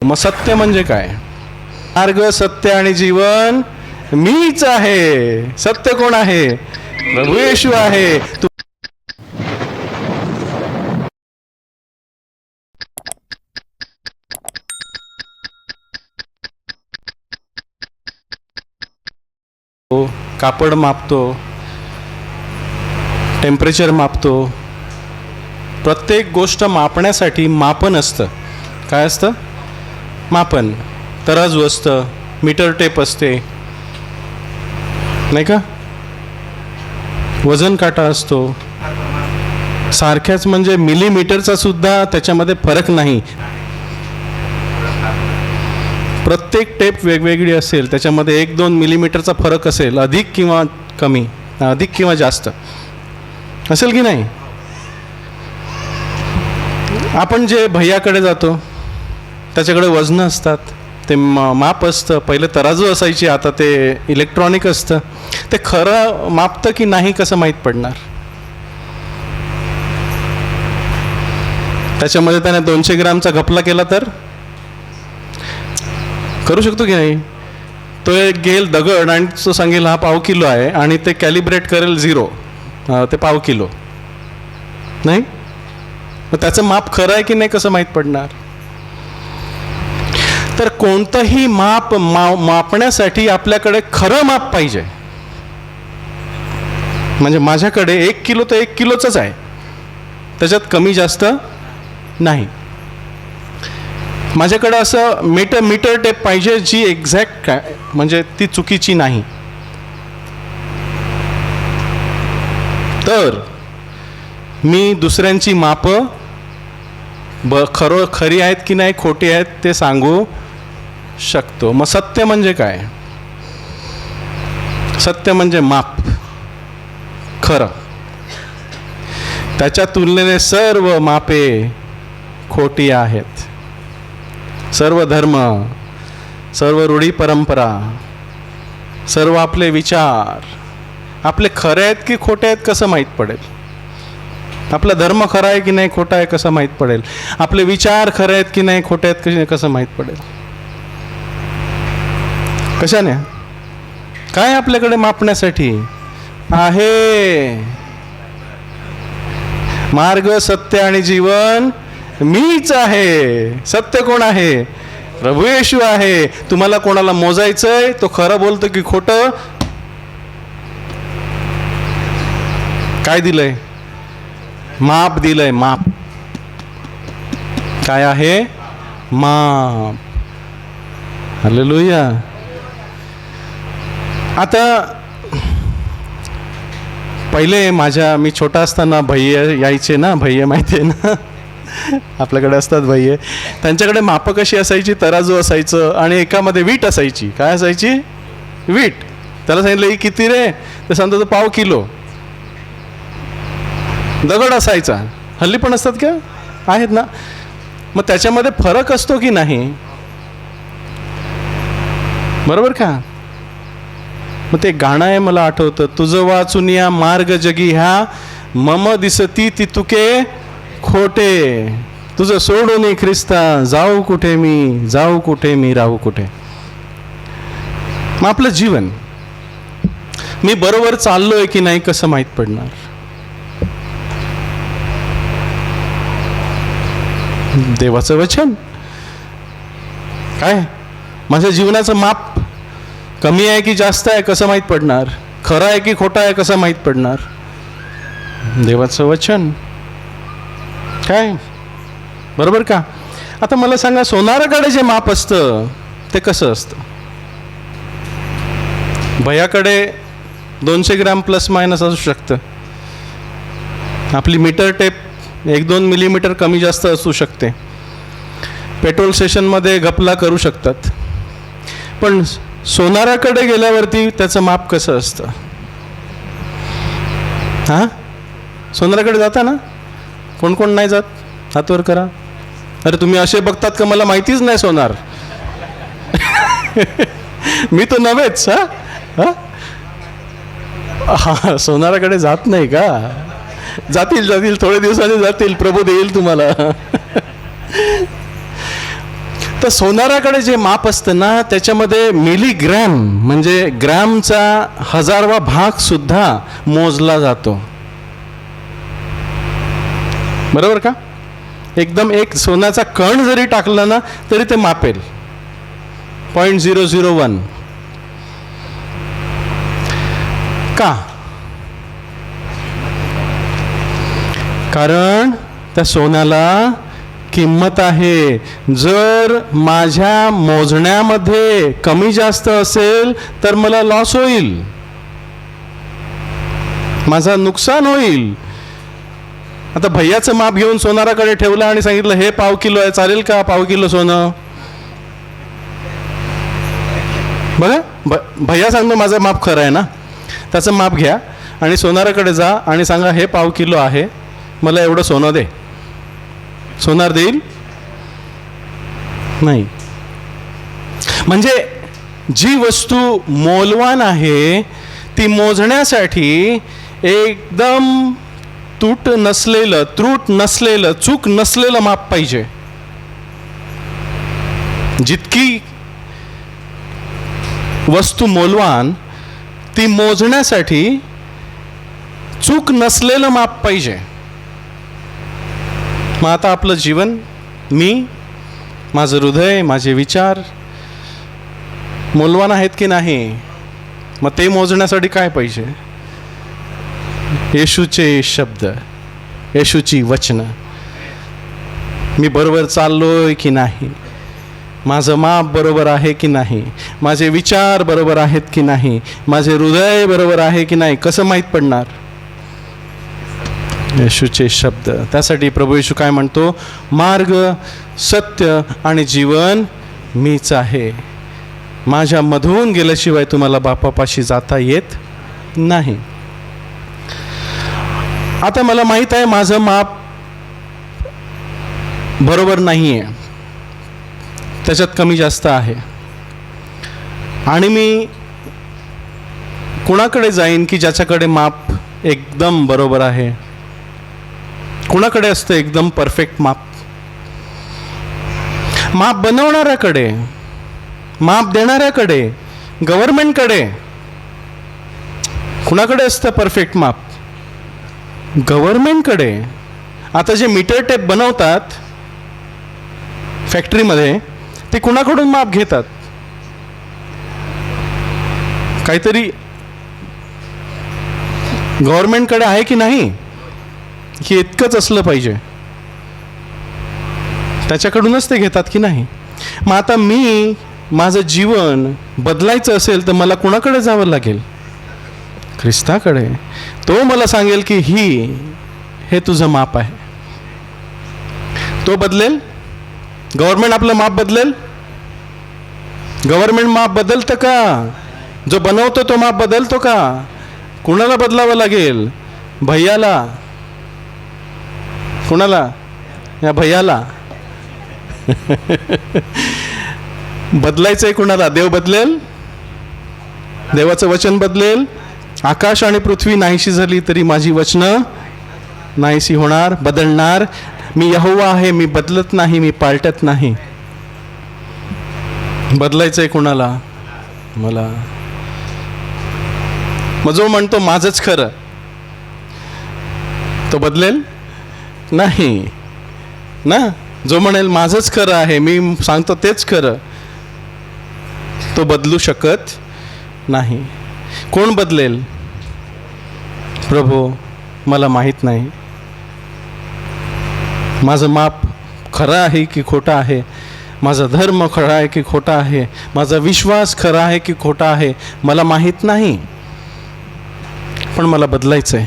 मग सत्य म्हणजे काय? मार्ग, सत्य आणि जीवन मीच आहे. सत्य कोण आहे? प्रभू येशू आहे. कापड मापतो, टेम्परेचर मापतो. प्रत्येक गोष्ट मापण्यासाठी मापन असतं. काय असतं? मापन. तराजू असतं, मीटर टेप असते, नाही का? वजन काटा असतो. सारख्याच म्हणजे मिलीमीटरचा सुद्धा त्याच्यामध्ये फरक नाही. प्रत्येक टेप वेगवेगळी असेल, त्याच्यामध्ये 1-2 मिलीमीटरचा फरक असेल, अधिक किंवा कमी, अधिक किंवा जास्त असेल की नाही? आपण जे भैयाकडे जातो त्याच्याकडे वजनं असतात, ते माप असतं. पहिले तराजू असायची, आता ते इलेक्ट्रॉनिक असतं. ते खरं मापतं की नाही कसं माहीत पडणार? त्याच्यामध्ये त्याने 200 ग्रामचा घपला केला तर करू शकतो की नाही? तो एक घेईल दगड आणि तो सांगेल हा पाव किलो आहे, आणि ते कॅलिब्रेट करेल 0, ते पाव किलो नाही. मग त्याचं माप खरं आहे की नाही कसं माहीत पडणार? तर कोणतंही माप मापण्यासाठी आपल्याकडे खरं माप पाहिजे. म्हणजे माझ्याकडे 1 किलो तर 1 किलोचंच आहे, त्याच्यात कमी जास्त नाही. माझ्याकडे असं मीटर टेप पाहिजे जी एक्झॅक्ट म्हणजे ती चुकीची नाही. तर मी दुसऱ्यांची मापं खरी आहेत की नाही, खोटी आहेत ते सांगू शकतो. मग सत्य म्हणजे काय? सत्य म्हणजे माप, खरं. त्याच्या तुलनेने सर्व मापे खोटी आहेत. सर्व धर्म, सर्व रूढी परंपरा, सर्व आपले विचार आपले खरे आहेत की खोटे आहेत कसं माहीत पडेल? आपला धर्म खरा आहे की नाही, खोटा आहे कसं माहीत पडेल? आपले विचार खरे आहेत की नाही, खोटे आहेत कसं माहीत पडेल? कशाने? काय आपल्याकडे मापण्यासाठी आहे? मार्ग, सत्य आणि जीवन मीच आहे. सत्य कोण आहे? प्रभू येशू आहे. तुम्हाला कोणाला मोजायचंय, तो खरं बोलतो की खोटं? काय दिलंय? माप दिलंय. माप काय आहे? माप. हालेलुया. आता पहिले मी छोटा असताना भैया यायचे ना, भैया माहिती आहे ना, आपल्याकडे असतात भैये. त्यांच्याकडे मापं कशी असायची? तराजू असायचं आणि एकामध्ये वीट असायची. काय असायची? वीट. त्याला सांगितलं ही किती रे? तर सांगतो तो पाव किलो. दगड असायचा. हल्ली पण असतात का? आहेत ना. मग त्याच्यामध्ये फरक असतो की नाही? बरोबर का? मग ते गाणं आहे, मला आठवतं, तुझं वाचून या मार्ग जगी ह्या, मम दिसती ती तुके खोटे. तुझं सोडून ख्रिस्ता जाऊ कुठे मी, जाऊ कुठे मी, राहू कुठे? मग आपलं जीवन मी बरोबर चाललोय की नाही कसं माहीत पडणार? देवाचं वचन काय? माझ्या जीवनाचं माप कमी आहे की जास्त आहे कसं माहीत पडणार? खरं आहे की खोटं आहे कसं माहीत पडणार? देवाचं वचन काय? बरोबर का? आता मला सांगा, सोनाराकडे जे माप असतं ते कसं असतं? भैयाकडे 200 ग्रॅम प्लस मायनस असू शकतं. आपली मीटर टेप 1-2 मिलीमीटर कमी जास्त असू शकते. पेट्रोल स्टेशनमध्ये घपला करू शकतात. पण सोनाराकडे गेल्यावरती त्याचं माप कसं असतं? हां, सोनाराकडे जाता ना? कोण कोण नाही जात? हातवर करा. अरे तुम्ही असे बघतात का? मला माहितीच नाही सोनार. मी तर नव्हेच. हा, सोनाराकडे जात नाही का? जातील थोडे दिवसांनी जातील. प्रभू देईल तुम्हाला. तर सोनाराकडे जे माप असतं ना, त्याच्यामध्ये मिलीग्रॅम म्हणजे ग्रॅमचा 1000वा भाग सुद्धा मोजला जातो. बरोबर का? एकदम एक सोन्याचा कण जरी टाकला ना तरी ते मापेल. 0.001. का? कारण त्या सोन्याला किंमत आहे. जर माझ्या मोजण्यामध्ये कमी जास्त असेल तर मला लॉस होईल, माझा नुकसान होईल. आता भैयाचं माप घेऊन सोनाराकडे ठेवलं आणि सांगितलं हे पाव किलो आहे, चालेल का पाव किलो सोनं? बघा, भैया सांगतो माझं माप खरं आहे ना, त्याचं माप घ्या आणि सोनाराकडे जा आणि सांगा हे पाव किलो आहे, मला एवढं सोनं दे. सोनार देईल? नाही. म्हणजे जी वस्तू मौल्यवान आहे ती मोजण्यासाठी एकदम त्रूट नसलेलं चूक नसलेलं माप पाहिजे. जितकी वस्तू मौल्यवान ती मोजण्यासाठी चूक नसलेलं माप पाहिजे. मग आता आपलं जीवन, मी, माझं हृदय, माझे विचार मौल्यवान आहेत की नाही? मग ते मोजण्यासाठी काय पाहिजे? येशूचे शब्द, येशूची वचनं. मी बरोबर चाललोय की नाही? माझं माप बरोबर आहे की नाही? माझे विचार बरोबर आहेत की नाही? माझे हृदय बरोबर आहे की नाही? कसं माहीत पडणार? येशूचे शब्द. त्यासाठी प्रभू येशू काय म्हणतो? मार्ग, सत्य आणि जीवन मीच आहे. माझ्यामधून गेल्याशिवाय तुम्हाला बापापाशी जाता येत नाही. आता मला माहीत आहे माझं माप बरोबर नाही आहे, त्याच्यात कमी जास्त आहे, आणि मी कुणाकडे जाईन की ज्याच्याकडे माप एकदम बरोबर आहे? कुणाकडे असतं एकदम परफेक्ट माप? माप बनवणाऱ्याकडे, माप देणाऱ्याकडे, गव्हर्नमेंटकडे. कुणाकडे असतं परफेक्ट माप? गव्हर्नमेंटकडे. आता जे मीटर टेप बनवतात फॅक्टरीमध्ये ते कुणाकडून माप घेतात? काहीतरी गव्हर्नमेंटकडे आहे की नाही की इतकंच असलं पाहिजे, त्याच्याकडूनच ते घेतात की नाही? मग आता मी माझं जीवन बदलायचं असेल तर मला कुणाकडे जावं लागेल? ख्रिस्ताकडे. तो मला सांगेल की हे तुझं माप आहे. तो बदलेल. गव्हर्नमेंट आपलं माप बदलेल? गव्हर्नमेंट माप बदलतं का? जो बनवतो तो माप बदलतो का? कुणाला बदलावं लागेल? भैयाला. कुणाला? या भैयाला. बदलायचंय कुणाला? देव बदलेल, देवाचं वचन बदलेल. आकाश आणि पृथ्वी नाहीशी झाली तरी माझी वचनं नाहीशी होणार, बदलणार. मी यहोवा आहे, मी बदलत नाही, मी पालटत नाही. बदलायचंय कुणाला? मला. मग जो म्हणतो माझंच खरं तो बदलेल नाही ना. जो म्हणेल माझंच खरं आहे, मी सांगतो तेच खरं, तो बदलू शकत नाही. कोण बदलेल? प्रभू, मला माहीत नाही माझं माप खरं आहे की खोटं आहे, माझा धर्म खरा आहे की खोटा आहे, माझा विश्वास खरा आहे की खोटा आहे, मला माहीत नाही. पण मला बदलायचं आहे,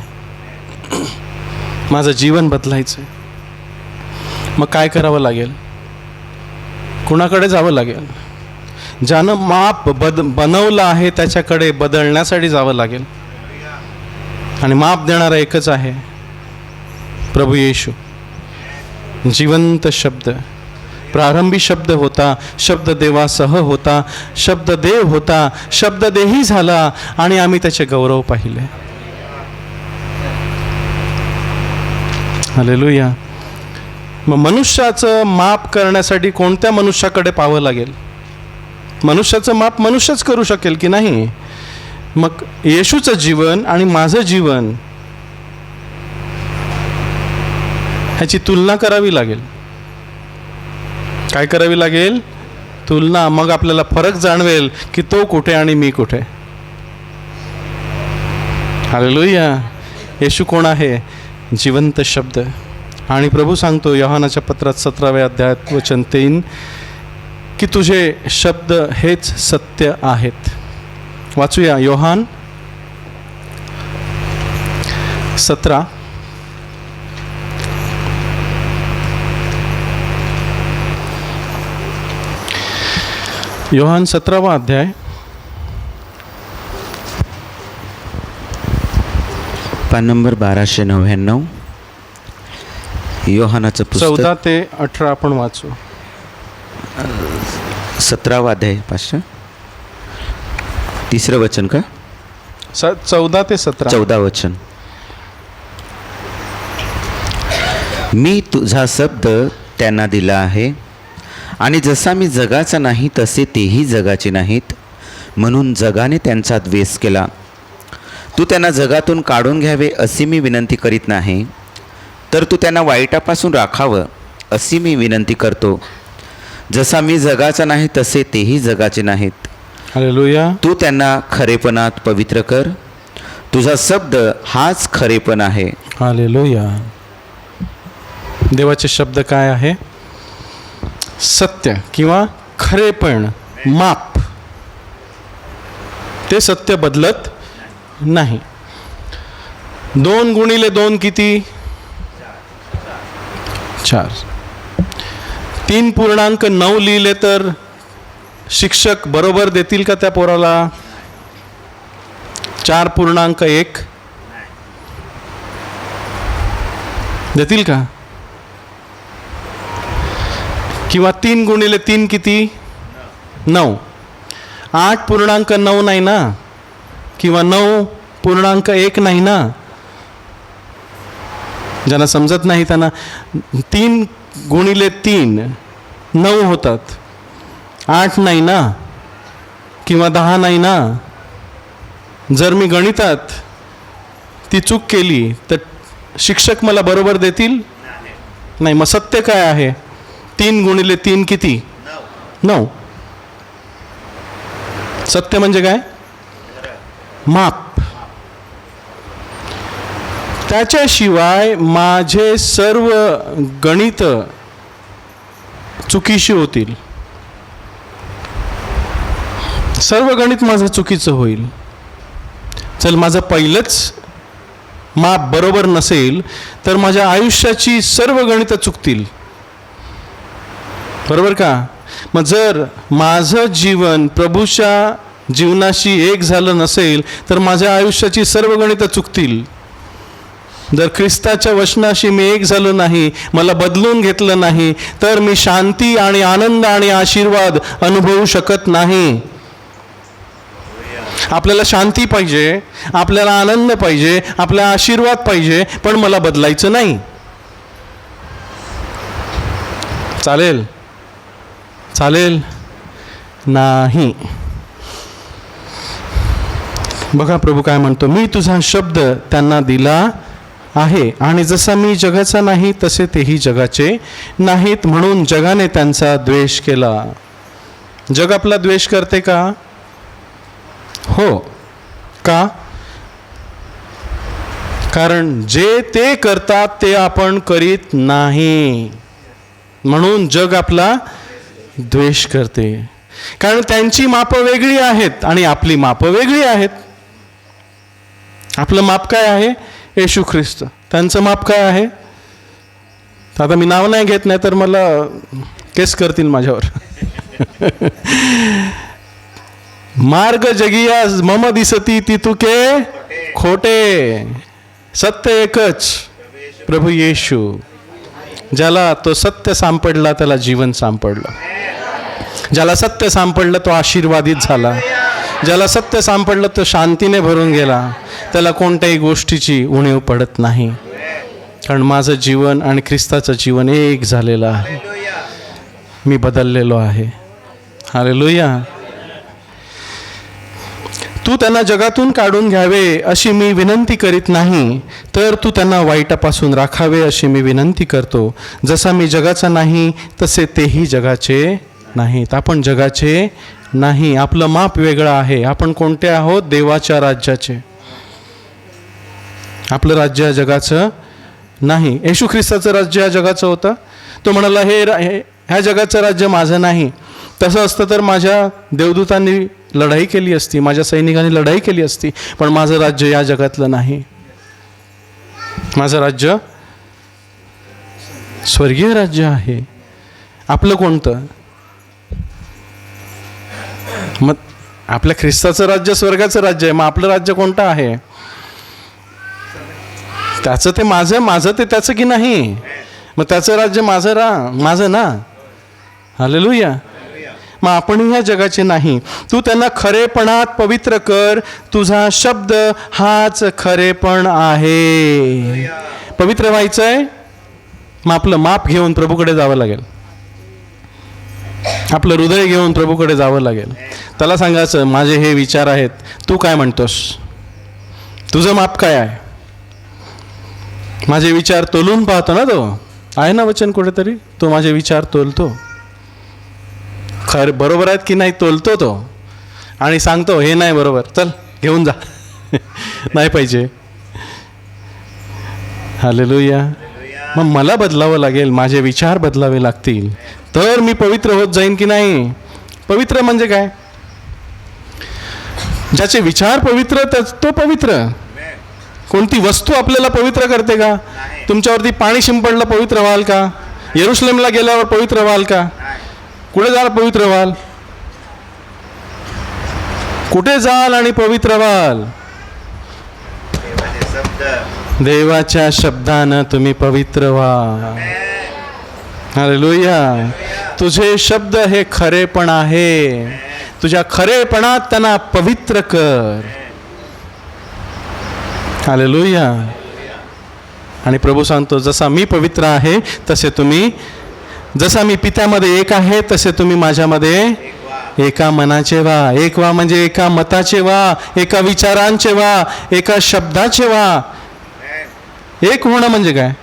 माझं जीवन बदलायचं आहे. मग काय करावं लागेल? कुणाकडे जावं लागेल? ज्यानं माप बनवलं आहे त्याच्याकडे बदलण्यासाठी जावं लागेल. आणि माप देणारा एकच आहे, प्रभू येशू. जिवंत शब्द, प्रारंभी शब्द होता, शब्द देवासह होता, शब्द देव होता, शब्द देही झाला आणि आम्ही त्याचे गौरव पाहिले. हालेलुया. मग मनुष्याचं माप करण्यासाठी कोणत्या मनुष्याकडे पाहावं लागेल? मनुष्याचं माप मनुष्यच करू शकेल की नाही? मग येशूचं जीवन आणि माझं जीवन ह्याची तुलना करावी लागेल. काय करावी लागेल? तुलना. मग आपल्याला फरक जाणवेल की तो कुठे आणि मी कुठे. हालेलुया. येशू कोण आहे? जिवंत शब्द. आणि प्रभू सांगतो योहानाच्या पत्रात 17व्या अध्यायात वचन 3 की तुझे शब्द हेच सत्य आहेत. वाचूया योहान 17. योहान 17वा अध्याय पान नंबर 1299. योहानाचं पुस्तक 14 ते 18 आपण वाचू. 17वा अध्याय पाचशे 3रं वचन का? 14 ते 17. 14 वचन. मी तुझा शब्द त्यांना दिला आहे आणि जसा मी जगाचा नाही तसे तेही जगाचे नाहीत, म्हणून जगाने त्यांचा द्वेष केला. तू त्यांना जगातून काढून घ्यावे अशी मी विनंती करीत नाही, तर तू त्यांना वाईटापासून राखावं अशी मी विनंती करतो. जसा मी जगाचा नाही तसे तेही जगाचे नाहीत. हालेलुया. तू त्यांना खरेपणात पवित्र कर. तुझा शब्द हाच खरेपण आहे. हालेलुया. देवाचे शब्द काय आहे? सत्य किंवा खरेपण, माप. ते सत्य बदलत नाही. 2 गुणिले 2 किती? 4. 3.9 लिहिले तर शिक्षक बरोबर देतील का त्या पोराला? 4.1 देतील का? किंवा 3 गुणिले 3 किती? 9. 8.9 नाही ना, किंवा 9.1 नाही ना. ज्यांना समजत नाही त्यांना 3 गुणिले 3 9 होतात. 8 नाही ना, किंवा 10 नाही ना. जर मी गणितात ती चूक केली तर शिक्षक मला बरोबर देतील? नाही. मग सत्य काय आहे? 3 गुणिले 3 किती? 9. सत्य म्हणजे काय? माप. त्याच्याशिवाय माझे सर्व गणित चुकीशी होतील. सर्व गणित माझं चुकीचं होईल. चल, माझं पहिलंच माप बरोबर नसेल तर माझ्या आयुष्याची सर्व गणितं चुकतील. बरोबर का? मग जर माझं जीवन प्रभूच्या जीवनाशी एक झालं नसेल तर माझ्या आयुष्याची सर्व गणितं चुकतील. जर ख्रिस्ताच्या वचनाशी मी एक झालो नाही, मला बदलून घेतलं नाही, तर मी शांती आणि आनंद आणि आशीर्वाद अनुभवू शकत नाही. आपल्याला शांती पाहिजे, आपल्याला आनंद पाहिजे, आपल्याला आशीर्वाद पाहिजे, पण मला बदलायचं नाही. चालेल? चालेल नाही. बघा प्रभू काय म्हणतो, मी तुझा शब्द त्यांना दिला आहे आणि जसा मी जगाचा नाही तसे तेही जगाचे नाहीत, म्हणून जगाने त्यांचा द्वेष केला. जग आपला द्वेष करते का? हो. का? कारण जे ते करतात ते आपण करीत नाही, म्हणून जग आपला द्वेष करते. कारण त्यांची मापं वेगळी आहेत आणि आपली मापं वेगळी आहेत. आपलं माप काय आहे? येशू ख्रिस्त. त्यांचं माप काय आहे? आता मी नाव नाही घेत, नाही तर मला केस करतील माझ्यावर. मार्ग जगिया मम दिसती ती तुके खोटे. सत्य एकच, प्रभू येशू. ज्याला तो सत्य सापडला त्याला जीवन सापडलं. ज्याला सत्य सापडलं तो आशीर्वादित झाला. ज्याला सत्य सापडलं तो शांतीने भरून गेला. त्याला कोणत्याही गोष्टीची उणीव पडत नाही. कारण माझं जीवन आणि ख्रिस्ताचं जीवन एक झालेलं आहे. मी बदललेलो आहे. हालेलुया. तू त्यांना जगातून काढून घ्यावे अशी मी विनंती करीत नाही, तर तू त्यांना वाईटापासून राखावे अशी मी विनंती करतो. जसा मी जगाचा नाही तसे तेही जगाचे नाहीत. आपण जगाचे नाही. आपलं माप वेगळं आहे. आपण कोणते आहोत? देवाच्या राज्याचे. आपलं राज्य जगाचं नाही. येशू ख्रिस्ताचं राज्य या जगाचं होतं. तो म्हणाला ह्या जगाचं राज्य माझं नाही. तसं असतं तर माझ्या देवदूतांनी लढाई केली असती, माझ्या सैनिकांनी लढाई केली असती, पण माझं राज्य या जगातलं नाही. माझं राज्य स्वर्गीय राज्य आहे. आपलं कोणतं? मग आपल्या ख्रिस्ताचं राज्य स्वर्गाचं राज्य आहे. मग आपलं राज्य कोणतं आहे? त्याचं ते माझं ते त्याचं की नाही? मग त्याचं राज्य माझं ना. हालेलुया. मग आपण ह्या जगाचे नाही. तू त्यांना खरेपणात पवित्र कर. तुझा शब्द हाच खरेपण आहे. पवित्र व्हायचं आहे. मग आपलं माप घेऊन प्रभूकडे जावं लागेल. आपलं हृदय घेऊन प्रभूकडे जावं लागेल. त्याला सांगायचं माझे हे विचार आहेत, तू काय म्हणतोस? तुझं माप काय आहे? माझे विचार तोलून पाहतो ना. तो आहे ना वचन कुठेतरी, तो माझे विचार तोलतो. बरोबर आहेत की नाही तोलतो तो, आणि सांगतो हे नाही बरोबर, चल घेऊन जा. नाही पाहिजे. हालेलुया. मग मला बदलावं लागेल. माझे विचार बदलावे लागतील, तर मी पवित्र होत जाईन की नाही? पवित्र म्हणजे काय? ज्याचे विचार पवित्र तो पवित्र. कोणती वस्तू आपल्याला पवित्र करते का? तुमच्यावरती पाणी शिंपडलं पवित्र व्हाल का? येरुशलेमला गेल्यावर पवित्र व्हाल का? कुठे जाल पवित्र व्हाल? कुठे जाल आणि पवित्र व्हाल? देवाच्या शब्दानं तुम्ही पवित्र व्हा. हालेलुया. तुझे शब्द हे खरेपण आहे. तुझ्या खरेपणात त्यांना पवित्र कर. हालेलुया. आणि प्रभू सांगतो जसा मी पवित्र आहे तसे तुम्ही, जसा मी पित्यामध्ये एक आहे तसे तुम्ही माझ्यामध्ये एका मनाचे व्हा. एक व्हा म्हणजे एका मताचे व्हा, एका विचारांचे व्हा, एका शब्दाचे व्हा. एक होणं म्हणजे काय?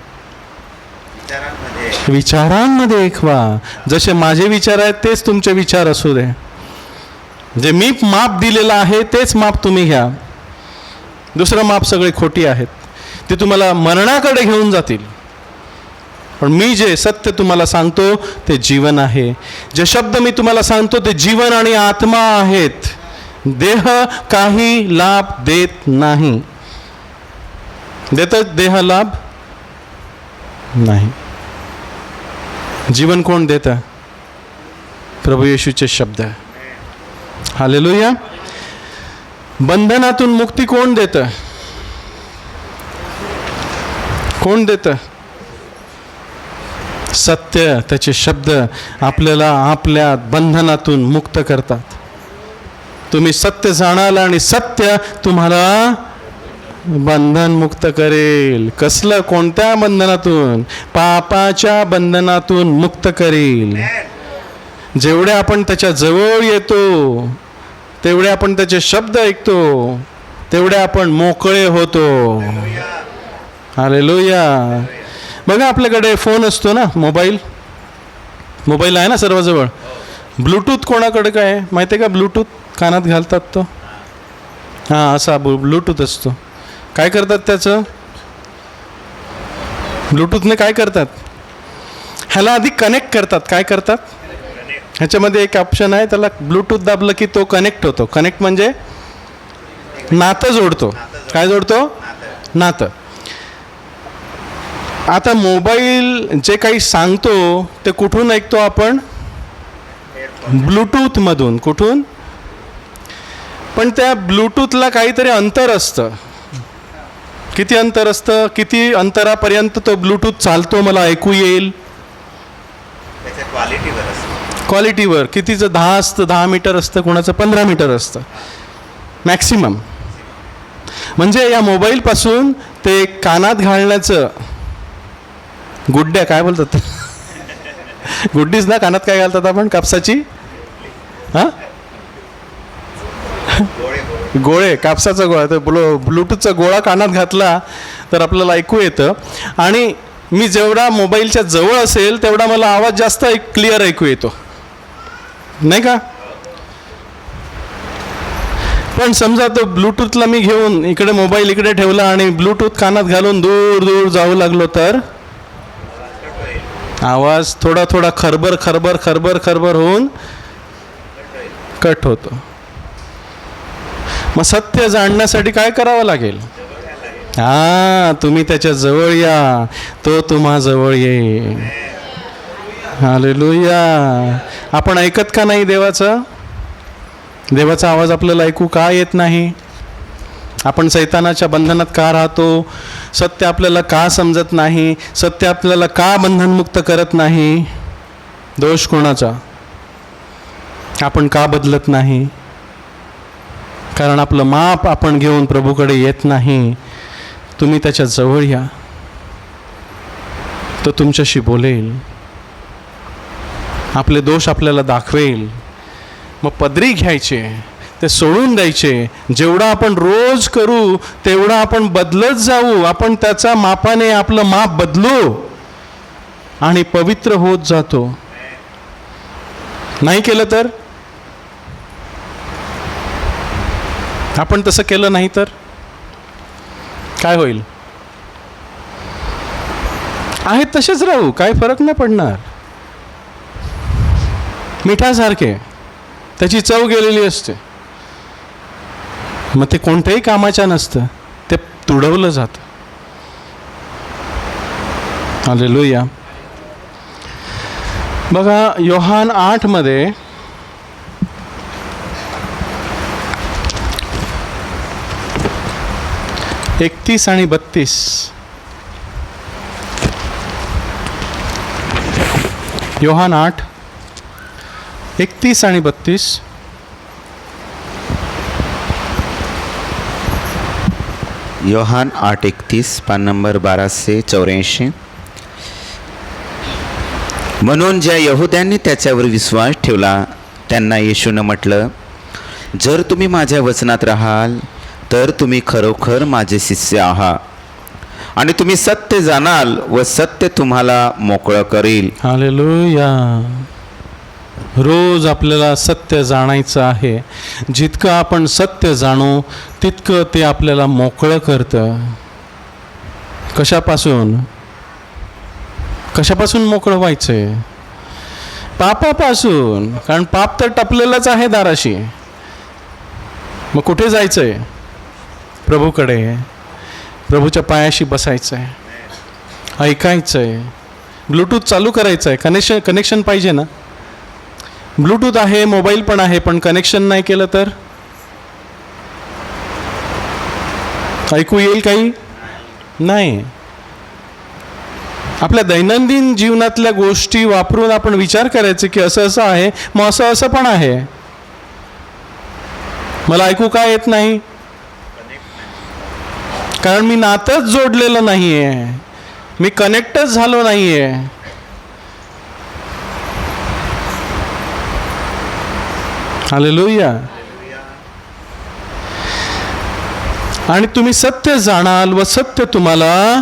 विचारांमध्ये एक व्हा. जसे माझे विचार आहेत तेच तुमचे विचार असू दे. जे मी माप दिलेलं आहे तेच माप तुम्ही घ्या. दुसरं माप सगळे खोटी आहेत. ते तुम्हाला मरणाकडे घेऊन जातील. पण मी जे सत्य तुम्हाला सांगतो ते जीवन आहे. जे शब्द मी तुम्हाला सांगतो ते जीवन आणि आत्मा आहेत. देह काही लाभ देत नाही. देतात देह लाभ नाही. जीवन कोण देतं? प्रभू येशूचे शब्द. हालेलुया. बंधनातून मुक्ती कोण देतं? कोण देतं? सत्य. त्याचे शब्द आपल्याला आपल्या बंधनातून मुक्त करतात. तुम्ही सत्य जाणाल आणि सत्य तुम्हाला बंधन मुक्त करेल. कसलं? कोणत्या बंधनातून? पापाच्या बंधनातून मुक्त करेल. जेवढे आपण त्याच्या जवळ येतो, तेवढे आपण त्याचे शब्द ऐकतो, तेवढे आपण मोकळे होतो. हालेलुया. बघा आपल्याकडे फोन असतो ना, मोबाईल आहे ना सर्वजवळ. ब्लूटूथ कोणाकडे काय आहे माहिती आहे का? ब्लूटूथ कानात घालतात तो. हां, असा ब्लूटूथ असतो. काय करतात त्याचं? ब्लूटूथने काय करतात? ह्याला आधी कनेक्ट करतात. काय करतात? ह्याच्यामध्ये एक ऑप्शन आहे, त्याला ब्लूटूथ दाबलं की तो कनेक्ट होतो. कनेक्ट म्हणजे नातं जोडतो. काय जोडतो? नातं. आता मोबाईल जे काही सांगतो ते कुठून ऐकतो आपण? ब्लूटूथमधून. कुठून? पण त्या ब्लूटूथला काहीतरी अंतर असतं. किती अंतर असतं? किती अंतरापर्यंत तो ब्लूटूथ चालतो मला ऐकू येईल? क्वालिटीवर. कितीचं? 10 असतं, 10 मीटर असतं, कोणाचं 15 मीटर असतं मॅक्सिमम. म्हणजे या मोबाईलपासून ते कानात घालण्याचं गुड्ड्या काय बोलतात गुड्डीच ना, कानात काय घालतात आपण कापसाची? हां, गोळे, कापसाचा गोळा. तर ब्लूटूथचा गोळा कानात घातला तर आपल्याला ऐकू येतं. आणि मी जेवढा मोबाईलच्या जवळ असेल तेवढा मला आवाज जास्त क्लिअर ऐकू येतो, नाही का? पण समजा तो ब्लूटूथला मी घेऊन इकडे मोबाईल इकडे ठेवला आणि ब्लूटूथ कानात घालून दूर दूर जाऊ लागलो तर आवाज थोडा थोडा खरबर खरबर खरबर खरबर होऊन कट होतो. मग सत्य जाणण्यासाठी काय करावं लागेल? तुम्ही त्याच्या जवळ या, तो तुम्हा जवळ येईल. हालेलुया. आपण ऐकत का नाही देवाचा आवाज? आपल्याला ऐकू का येत नाही? आपण सैतानाच्या बंधनात का राहतो? सत्य आपल्याला का समजत नाही? सत्य आपल्याला का बंधनमुक्त करत नाही? दोष कोणाचा? आपण का बदलत नाही? कारण आपलं माप आपण घेऊन प्रभूकडे येत नाही. तुम्ही त्याच्या जवळ या, तो तुमच्याशी बोलेल, आपले दोष आपल्याला दाखवेल. मग पदरी घ्यायचे, ते सोडून द्यायचे. जेवढा आपण रोज करू तेवढा आपण बदलत जाऊ. आपण त्याच्या मापाने आपलं माप बदलू आणि पवित्र होत जातो. नाही केलं तर, आपण तसं केलं नाही तर काय होईल? आहेत तसेच राहू, काय फरक नाही पडणार. मिठासारखे, त्याची चव गेलेली असते. मग ते कोणत्याही कामाच्या नसतं, ते तुडवलं जातं. हालेलुया. बघा योहान 8 31 आणि 32. योहान 8:31 आणि 32. योहान 8:31, पान नंबर 1284. म्हणून ज्या यहुद्यांनी त्याच्यावर विश्वास ठेवला त्यांना येशूनं म्हटलं, जर तुम्ही माझ्या वचनात राहाल तर तुम्ही खरोखर माझे शिष्य आहात आणि तुम्ही सत्य जाणाल व सत्य तुम्हाला मोकळं करेल. हालेलुया. रोज आपल्याला सत्य जाणायचं आहे. जितकं आपण सत्य जाणू तितकं ते आपल्याला मोकळं करतं. कशापासून मोकळं व्हायचंय? पापापासून. कारण पाप तर टपलेलंच आहे दाराशी. मग कुठे जायचंय? प्रभूकडे. प्रभूच्या पायाशी बसायचंय, ऐकायचंय. ब्लूटूथ चालू करायचं आहे. कनेक्शन पाहिजे ना. ब्लूटूथ आहे, मोबाईल पण आहे, पण कनेक्शन नाही केलं तर ऐकू येईल काही? नाही. आपल्या दैनंदिन जीवनातल्या गोष्टी वापरून आपण विचार करायचे की असं असं आहे, मग असं असं पण आहे. मला ऐकू का येत नाही? कारण मी नातंच जोडलेलं नाहीये, मी कनेक्टच झालो नाहीये. हालेलुया. आणि तुम्ही सत्य जाणाल व सत्य तुम्हाला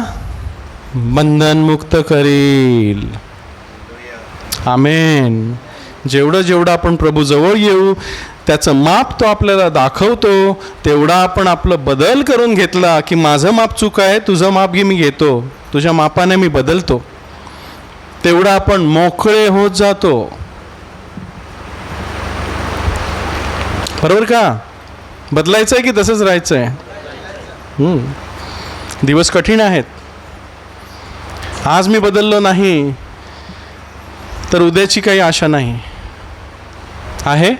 बंधनमुक्त करील. आमेन. जेवढं आपण प्रभू जवळ येऊ त्याचं माप तो आपल्याला दाखवतो. तेवढा आपण आपलं बदल करून घेतला की माझं माप चूक आहे, तुझं माप मी घेतो, तुझ्या मापाने मी बदलतो. तेवढा आपण मोकळे होत जातो. बरोबर का? बदलायचं आहे की तसंच राहायचं आहे? दिवस कठीण आहेत. आज मी बदललो नाही तर उद्याची काही आशा नाही आहे.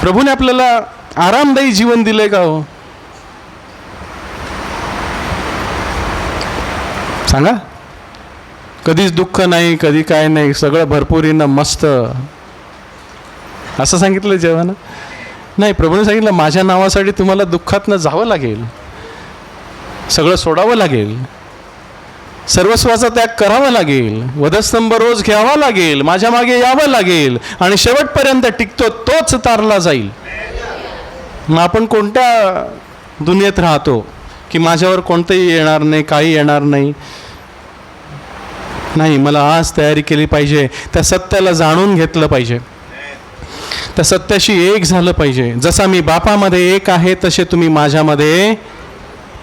प्रभूने आपल्याला आरामदायी जीवन दिलंय का हो? सांगा. कधीच दुःख नाही, कधी काय नाही, सगळं भरपुरीनं मस्त असं सांगितलं जेव्हा नाही. प्रभूने सांगितलं माझ्या नावासाठी तुम्हाला दुःखातनं जावं लागेल. सगळं सोडावं लागेल, सर्वस्वाचा त्याग करावा लागेल, वधस्तंभ रोज घ्यावा लागेल, माझ्या मागे यावं लागेल आणि शेवटपर्यंत टिकतो तोच तारला जाईल. मग आपण कोणत्या दुनियेत राहतो की माझ्यावर कोणतंही येणार नाही, काही येणार नाही? नाही, मला आज तयारी केली पाहिजे, त्या सत्याला जाणून घेतलं पाहिजे, त्या सत्याशी एक झालं पाहिजे. जसा मी बापामध्ये एक आहे तसे तुम्ही माझ्यामध्ये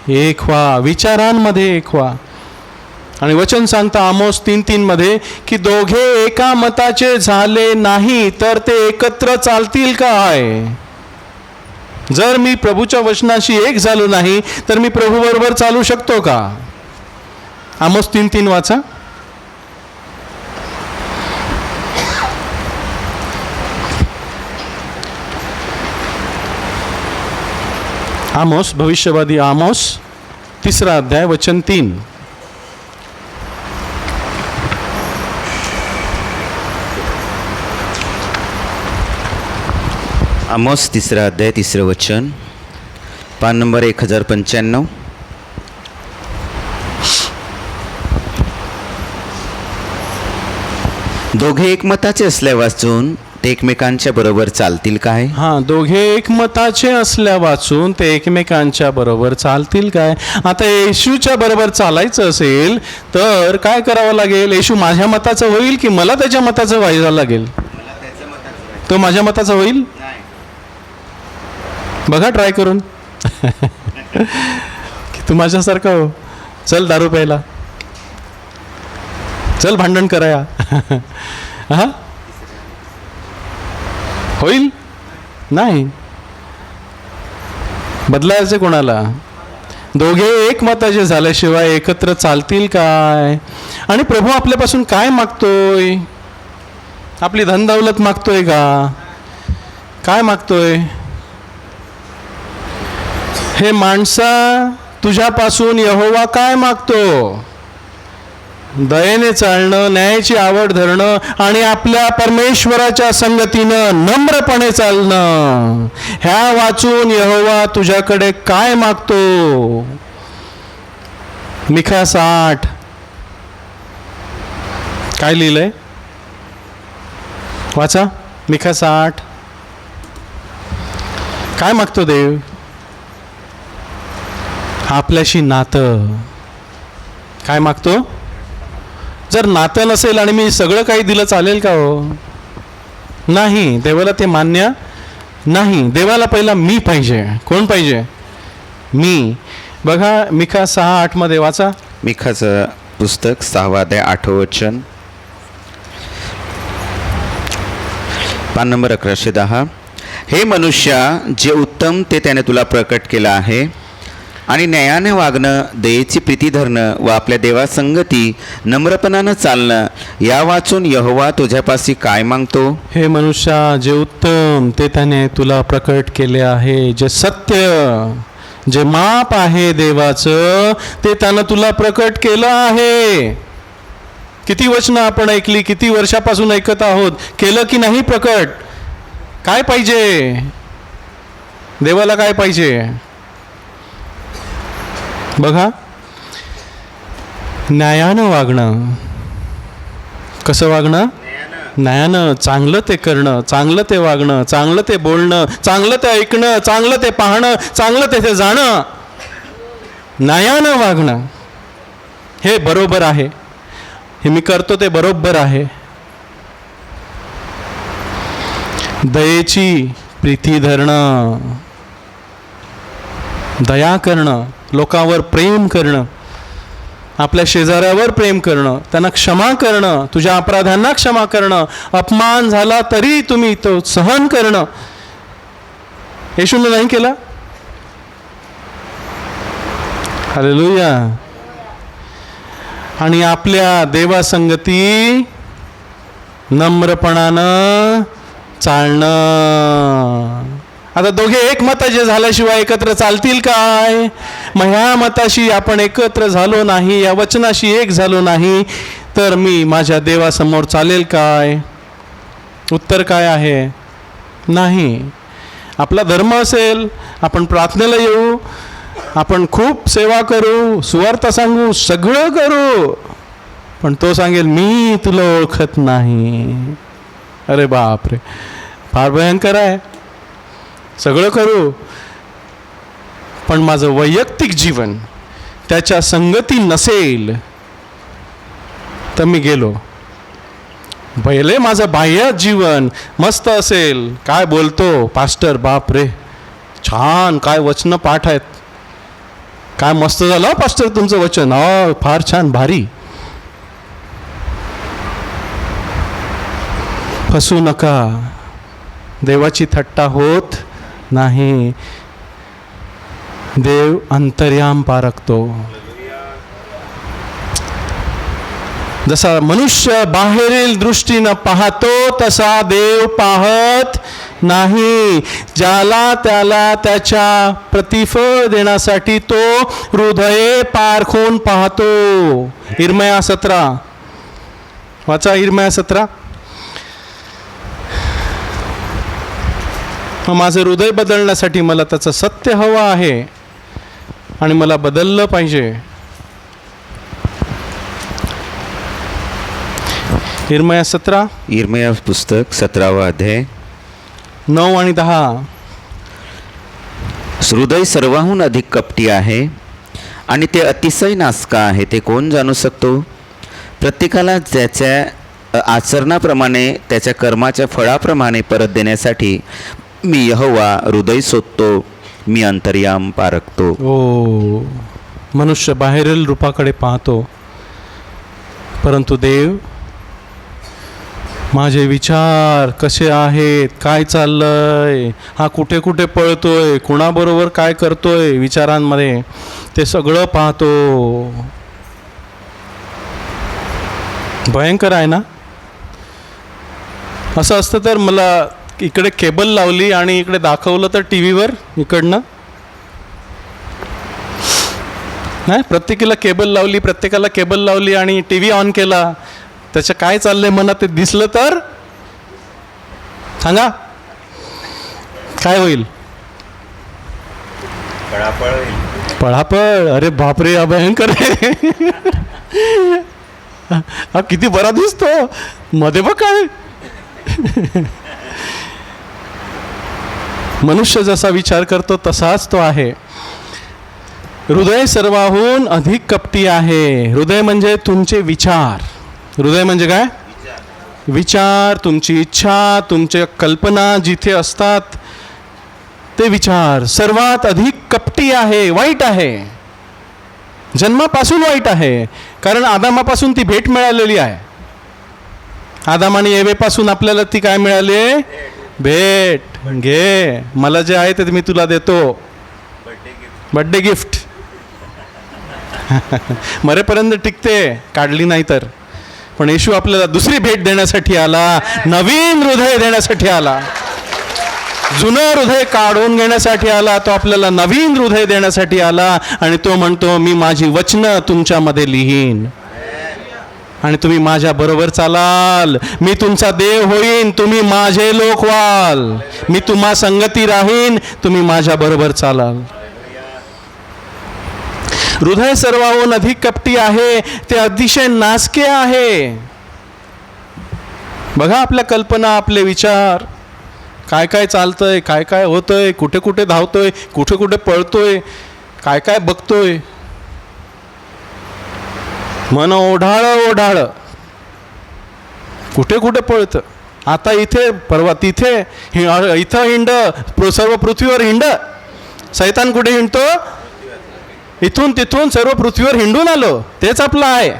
एक व्हा, विचारांमध्ये एक व्हा. आणि वचन सांगता आमोस 3:3 मध्ये की दोघे एका मताचे झाले नाही तर ते एकत्र चालतील काय? जर मी प्रभूच्या वचनाशी एक झालो नाही तर मी प्रभू बरोबर चालू शकतो का? आमोस 3:3 वाचा. आमोस, भविष्यवादी आमोस 3रा अध्याय वचन 3. आमोस 3रा अध्याय 3रं वचन, पान नंबर 1095. दोघे एकमताचे असल्या वाचून ते एकमेकांच्या बरोबर चालतील काय? हां, दोघे एकमताचे असल्या वाचून ते एकमेकांच्या बरोबर चालतील काय? आता येशूच्या बरोबर चालायचं असेल तर काय करावं लागेल? येशू माझ्या मताचं होईल की मला त्याच्या मताचं व्हायला लागेल? तो माझ्या मताचा होईल? बघा ट्राय करून. की तू माझ्यासारखा हो, चल दारू प्यायला, चल भांडण कराया. हा, होईल? नाही. बदलायचे कोणाला? दोघे एकमताचे झाल्याशिवाय एकत्र चालतील काय? आणि प्रभू आपल्यापासून काय मागतोय? आपली धनदौलत मागतोय का? काय मागतोय? हे माणसा, तुझ्यापासून यहोवा काय मागतो? दयेने चालणं, न्यायाची आवड धरणं आणि आपल्या परमेश्वराच्या संगतीनं नम्रपणे चालणं. ह्या वाचून यहोवा तुझ्याकडे काय मागतो? मिखा 6:8 काय लिहिलंय? वाचा. मिखा 6:8 काय मागतो देव? आपल्याशी नातं. काय मागतो? जर नातं नसेल आणि मी सगळं काही दिलं चालेल का हो? नाही, देवाला ते मान्य नाही. देवाला पहिला मी पाहिजे. कोण पाहिजे? मी. बघा मिखा 6:8 मध्ये वाचा. मिखाचं पुस्तक 6वा अध्याय 8वं वचन, पान नंबर 1110. हे मनुष्या, जे उत्तम ते त्याने तुला प्रकट केलं आहे आणि न्यायाने वागणं, दयेची प्रीती धरणं व आपल्या देवासंगती नम्रपणानं चालणं, या वाचून यहोवा तुझ्यापाशी काय मागतो? हे मनुष्या, जे उत्तम ते त्याने तुला प्रकट केले आहे, जे सत्य, जे माप आहे देवाचं ते त्यानं तुला प्रकट केलं आहे. किती वचनं आपण ऐकली, किती वर्षापासून ऐकत आहोत, केलं की नाही प्रकट? काय पाहिजे देवाला? काय पाहिजे? बघा, न्यायानं वागणं. कसं वागणं? न्यायानं. चांगलं ते करणं, चांगलं ते वागणं, चांगलं ते बोलणं, चांगलं ते ऐकणं, चांगलं ते पाहणं, चांगलं ते जाणं. न्यायानं वागणं हे बरोबर आहे. हे मी करतो ते बरोबर आहे. दयेची प्रीती धरणं, दया करणं, लोकांवर प्रेम करणं, आपल्या शेजाऱ्यावर प्रेम करणं, त्यांना क्षमा करणं, तुझ्या अपराधांना क्षमा करणं, अपमान झाला तरी तुम्ही तो सहन करणं. येशूने नाही केलं? हालेलुया. आणि आपल्या देवासंगती नम्रपणानं चालणं. आता दोघे एकमताचे झाल्याशिवाय एकत्र चालतील काय? मग ह्या मताशी आपण एकत्र झालो नाही, या वचनाशी एक झालो नाही तर मी माझ्या देवासमोर चालेल काय? उत्तर काय आहे? नाही. आपला धर्म असेल, आपण प्रार्थनेला येऊ, आपण खूप सेवा करू, सुवार्थ सांगू, सगळं करू, पण तो सांगेल मी तुला ओळखत नाही. अरे बापरे, फार भयंकर आहे. सगळं करू पण माझं वैयक्तिक जीवन त्याच्या संगती नसेल तर मी गेलो. पहिले माझं बाह्य जीवन मस्त असेल, काय बोलतो पास्टर, बाप रे छान, काय वचन पाठ आहेत, काय मस्त झालं पास्टर तुमचं वचन, फार छान, भारी. फसू नका, देवाची थट्टा होत नाही. देव अंतर्याम पारखतो. जसा मनुष्य बाहेरील दृष्टीनं पाहतो तसा देव पाहत नाही. ज्याला त्याला त्याच्या प्रतिफळ देण्यासाठी तो हृदय पारखून पाहतो. इर्मया 17 वाचा, इर्मया 17. माझं हृदय बदलण्यासाठी मला त्याचं सत्य हवं आहे आणि मला बदललं पाहिजे. इर्मया 17, इर्मया पुस्तक 17वा अध्याय 9 आणि 10. हृदय सर्वाहून अधिक कपटी आहे आणि ते अतिशय नासका आहे, ते कोण जाणू शकतो? प्रत्येकाला ज्याच्या आचरणाप्रमाणे त्याच्या कर्माच्या फळाप्रमाणे परत देण्यासाठी मी यहोवा हृदय शोधतो, मी अंतर्याम पारखतो. ओ, मनुष्य बाहेरील रूपाकडे पाहतो, परंतु देव माझे विचार कसे आहेत, काय चाललंय, हा कुठे कुठे पळतोय, कुणाबरोबर काय करतोय विचारांमध्ये, ते सगळं पाहतो. भयंकर आहे ना. असं असतं तर मला इकडे केबल लावली आणि इकडे दाखवलं तर टी व्हीवर इकडनं, नाही, प्रत्येकाला केबल लावली आणि टी व्ही ऑन केला, त्याचं काय चाललंय मनात ते दिसलं तर सांगा काय होईल? पळापळ. अरे बापरे, भयंकर आहे. हा किती बरा दिसतो, मध्ये बघ काय. मनुष्य जसा विचार करतो तसाच तो आहे. हृदय सर्वाहून अधिक कपटी आहे. हृदय म्हणजे तुमचे विचार. हृदय म्हणजे काय? विचार, तुमची इच्छा, तुमच्या कल्पना जिथे असतात ते विचार सर्वात अधिक कपटी आहे, वाईट आहे, जन्मापासून वाईट आहे. कारण आदामापासून ती भेट मिळालेली आहे. आदाम आणि एवेपासून आपल्याला ती काय मिळाली? भेट. घे, मला जे आहे ते मी तुला देतो, बर्थडे गिफ्ट. मरेपर्यंत टिकते, काढली नाही तर. पण येशू आपल्याला दुसरी भेट देण्यासाठी आला, नवीन हृदय देण्यासाठी आला, जुनं हृदय काढून घेण्यासाठी आला. तो आपल्याला नवीन हृदय देण्यासाठी आला आणि तो म्हणतो, मी माझी वचनं तुमच्यामध्ये लिहीन आणि तुम्ही माझ्या बरोबर चालाल. मी तुमचा देव होईन, तुम्ही माझे लोक व्हाल. मी तुम्हा संगती राहीन, तुम्ही माझ्या बरोबर चालाल. हृदय सर्वाहून अधिक कपटी आहे, ते अतिशय नासके आहे. बघा आपल्या कल्पना, आपले विचार, काय काय चालतंय, काय काय होतंय, कुठे कुठे धावतोय, कुठे कुठे पळतोय, काय काय बघतोय. मन ओढाळ कुठे कुठे पळतं. आता इथे, परवा तिथे, इथं हिंड, सर्व पृथ्वीवर हिंड. सैतान कुठे हिंडतो? इथून तिथून सर्व पृथ्वीवर हिंडून आलो, तेच आपलं आहे.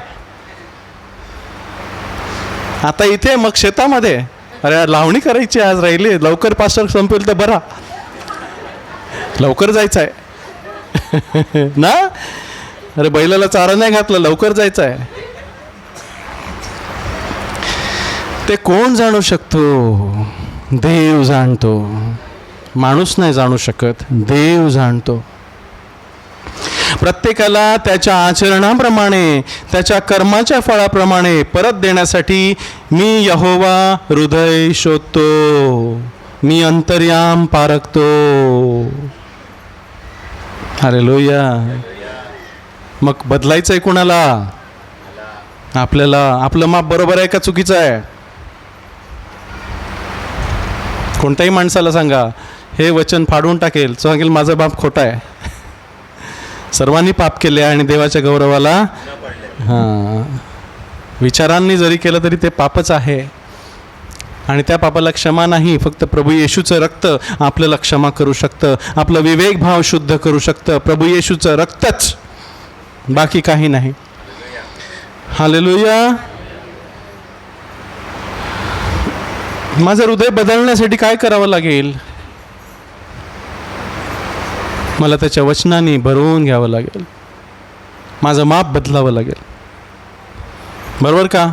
आता इथे, मग शेतामध्ये. अरे लावणी करायची आज राहिली, लवकर पास्टर संपेल तर बरा, लवकर जायचं आहे ना. अरे बैलाला चारा नाही घातलं, लवकर जायचं आहे. ते कोण जाणू शकतो? देव जाणतो. माणूस नाही जाणू शकत, देव जाणतो. प्रत्येकाला त्याच्या आचरणाप्रमाणे, त्याच्या कर्माच्या फळाप्रमाणे परत देण्यासाठी मी यहोवा हृदय शोधतो, मी अंतर्याम पारखतो. हालेलुया. मग बदलायचं आहे कोणाला? आपल्याला. आपलं माप बरोबर आहे का चुकीचं आहे? कोणत्याही माणसाला सांगा, हे वचन फाडून टाकेल, सांगेल माझं बाप खोटं आहे. सर्वांनी पाप केले आणि देवाच्या गौरवाला हां विचारांनी जरी केलं तरी ते पापच आहे. आणि त्या पापाला क्षमा नाही, फक्त प्रभू येशूचं रक्त आपल्याला क्षमा करू शकतं, आपलं विवेक भाव शुद्ध करू शकतं. प्रभू येशूचं रक्तच, बाकी काही नाही. हालेलुया. माझं हृदय बदलण्यासाठी काय करावं लागेल? मला त्याच्या वचनाने भरवून घ्यावं लागेल. माझं माप बदलावं लागेल. बरोबर का?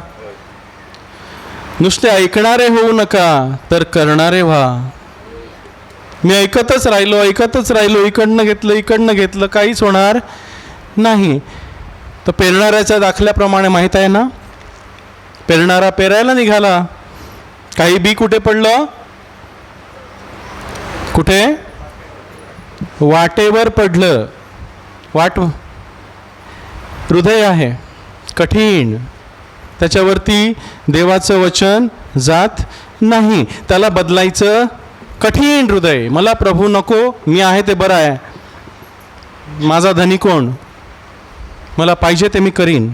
नुसते ऐकणारे होऊ नका, तर करणारे व्हा. मी ऐकतच राहिलो, इकडनं घेतलं, काहीच होणार नाही. तर पेरणाऱ्याच्या दाखल्याप्रमाणे माहीत आहे ना, पेरणारा पेरायला निघाला, काही बी कुठे पडलं? कुठे? वाटेवर पडलं. हृदय आहे कठीण, त्याच्यावरती देवाचं वचन जात नाही. त्याला बदलायचं कठीण हृदय. मला प्रभू नको, मी आहे ते बरं आहे, माझा धनी कोण, मला पाहिजे ते मी करीन.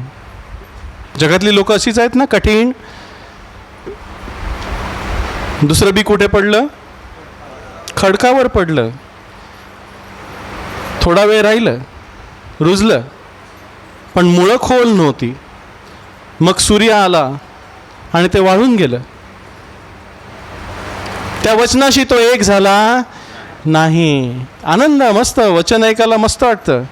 जगातली लोक अशीच आहेत ना, कठीण. दुसरं बी कुठे पडलं? खडकावर पडलं, थोडा वेळ राहिलं, रुजलं, पण मुळं खोल नव्हती. मग सूर्य आला आणि ते वाळून गेलं. त्या वचनाशी तो एक झाला नाही. आनंद, मस्त वचन ऐकायला मस्त वाटतं,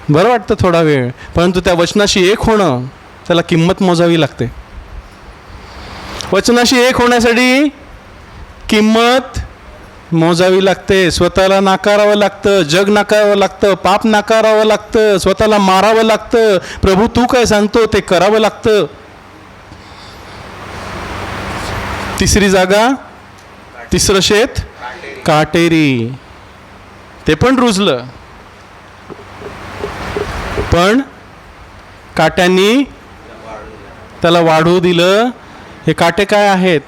बरं वाटतं थोडा वेळ, परंतु त्या वचनाशी एक होणं, त्याला किंमत मोजावी लागते. वचनाशी एक होण्यासाठी किंमत मोजावी लागते. स्वतःला नाकारावं लागतं, जग नाकारावं लागतं, पाप नाकारावं लागतं, स्वतःला मारावं लागतं. प्रभू तू काय सांगतो ते करावं लागतं. तिसरी जागा, तिसरं शेत काटेरी. ते पण रुजलं, पण काट्यांनी त्याला वाढू दिलं. हे काटे काय आहेत?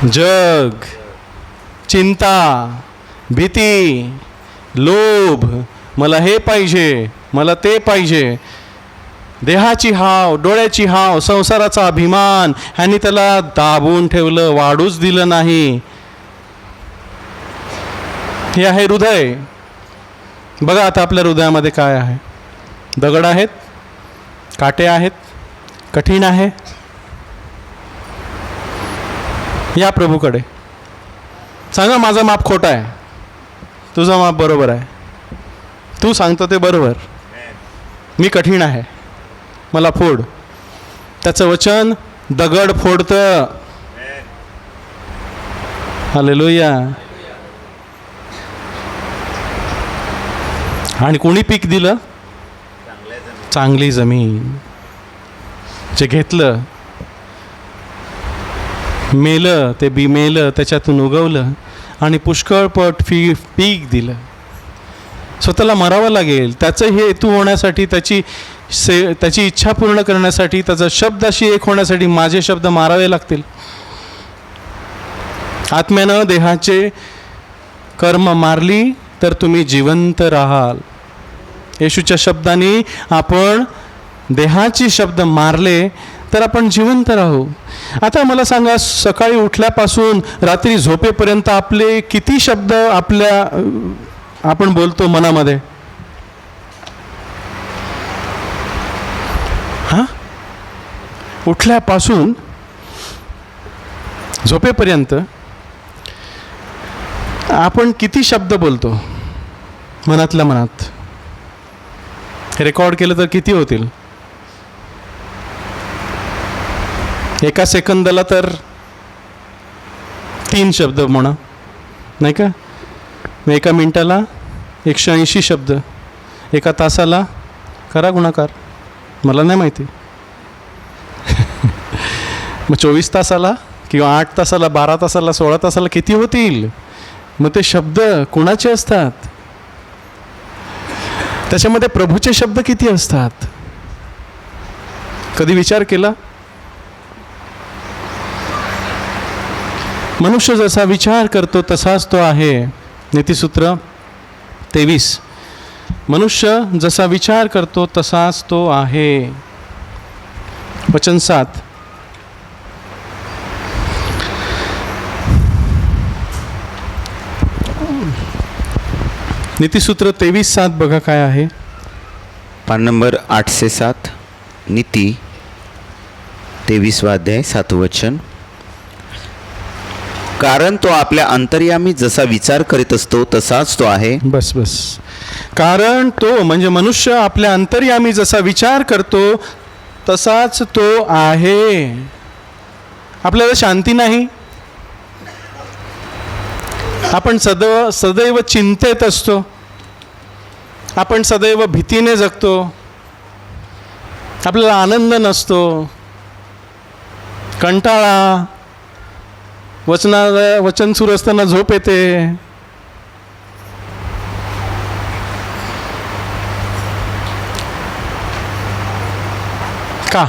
जग, चिंता, भीती, लोभ, मला हे पाहिजे, मला ते पाहिजे, देहाची हाव, डोळ्याची हाव, संसाराचा अभिमान, ह्यांनी त्याला दाबून ठेवलं, वाढूच दिलं नाही. हे आहे हृदय. बघा आता आपल्या हृदयामध्ये काय आहे? दगड आहेत, काटे आहेत, कठीण आहे. या प्रभूकडे सांगा, माझं माप खोटं आहे, तुझं माप बरोबर आहे, तू सांगतो ते बरोबर, मी कठीण आहे, मला फोड. त्याचं वचन दगड फोडतं. हालेलुया. आणि कोणी पीक दिलं? चांगली जमीन. जे घेतलं, मेलं, ते बी मेलं, त्याच्यातून उगवलं आणि पुष्कळपट पीक दिलं. स्वतःला मरावं लागेल, त्याचं हे हेतू होण्यासाठी, त्याची इच्छा पूर्ण करण्यासाठी, त्याचा शब्दाशी एक होण्यासाठी माझे शब्द मारावे लागतील. आत्म्यानं देहाचे कर्म मारली तर तुम्ही जिवंत राहाल. येशूच्या शब्दांनी आपण देहाची शब्द मारले तर आपण जिवंत राहू. आता मला सांगा, सकाळी उठल्यापासून रात्री झोपेपर्यंत आपले किती शब्द आपण बोलतो मनामध्ये? उठल्यापासून झोपेपर्यंत आपण किती शब्द बोलतो मनातल्या मनात? रेकॉर्ड केलं तर किती होतील? एका सेकंदाला तर 3 शब्द म्हणा, नाही का? मग एका मिनिटाला 180 शब्द, एका तासाला करा गुणाकार, मला नाही माहिती. मग 24 तासाला किंवा 8 तासाला, 12 तासाला, 16 तासाला किती होतील? मग ते शब्द कोणाचे असतात? त्याच्यामध्ये प्रभूचे शब्द किती असतात? कधी विचार केला? मनुष्य जसा विचार करतो तसाच तो आहे. नीतिसूत्र 23. मनुष्य जसा विचार करतो तसाच तो आहे. वचन 7. नीतिसूत्र 23:7 बघा काय आहे. पान नंबर 807 नीती 23 अध्याय 7 वचन. कारण तो आपल्या अंतर्यामी जसा विचार करीत असतो तसाच तो आहे. बस बस. कारण तो म्हणजे मनुष्य आपल्या अंतर्यामी जसा विचार करतो तसाच तो आहे. आपल्याला शांती नाही, आपण सदैव चिंतेत असतो, आपण सदैव भीतीने जगतो, आपल्याला आनंद नसतो, कंटाळा, वचन सुरू असताना झोप येते. का?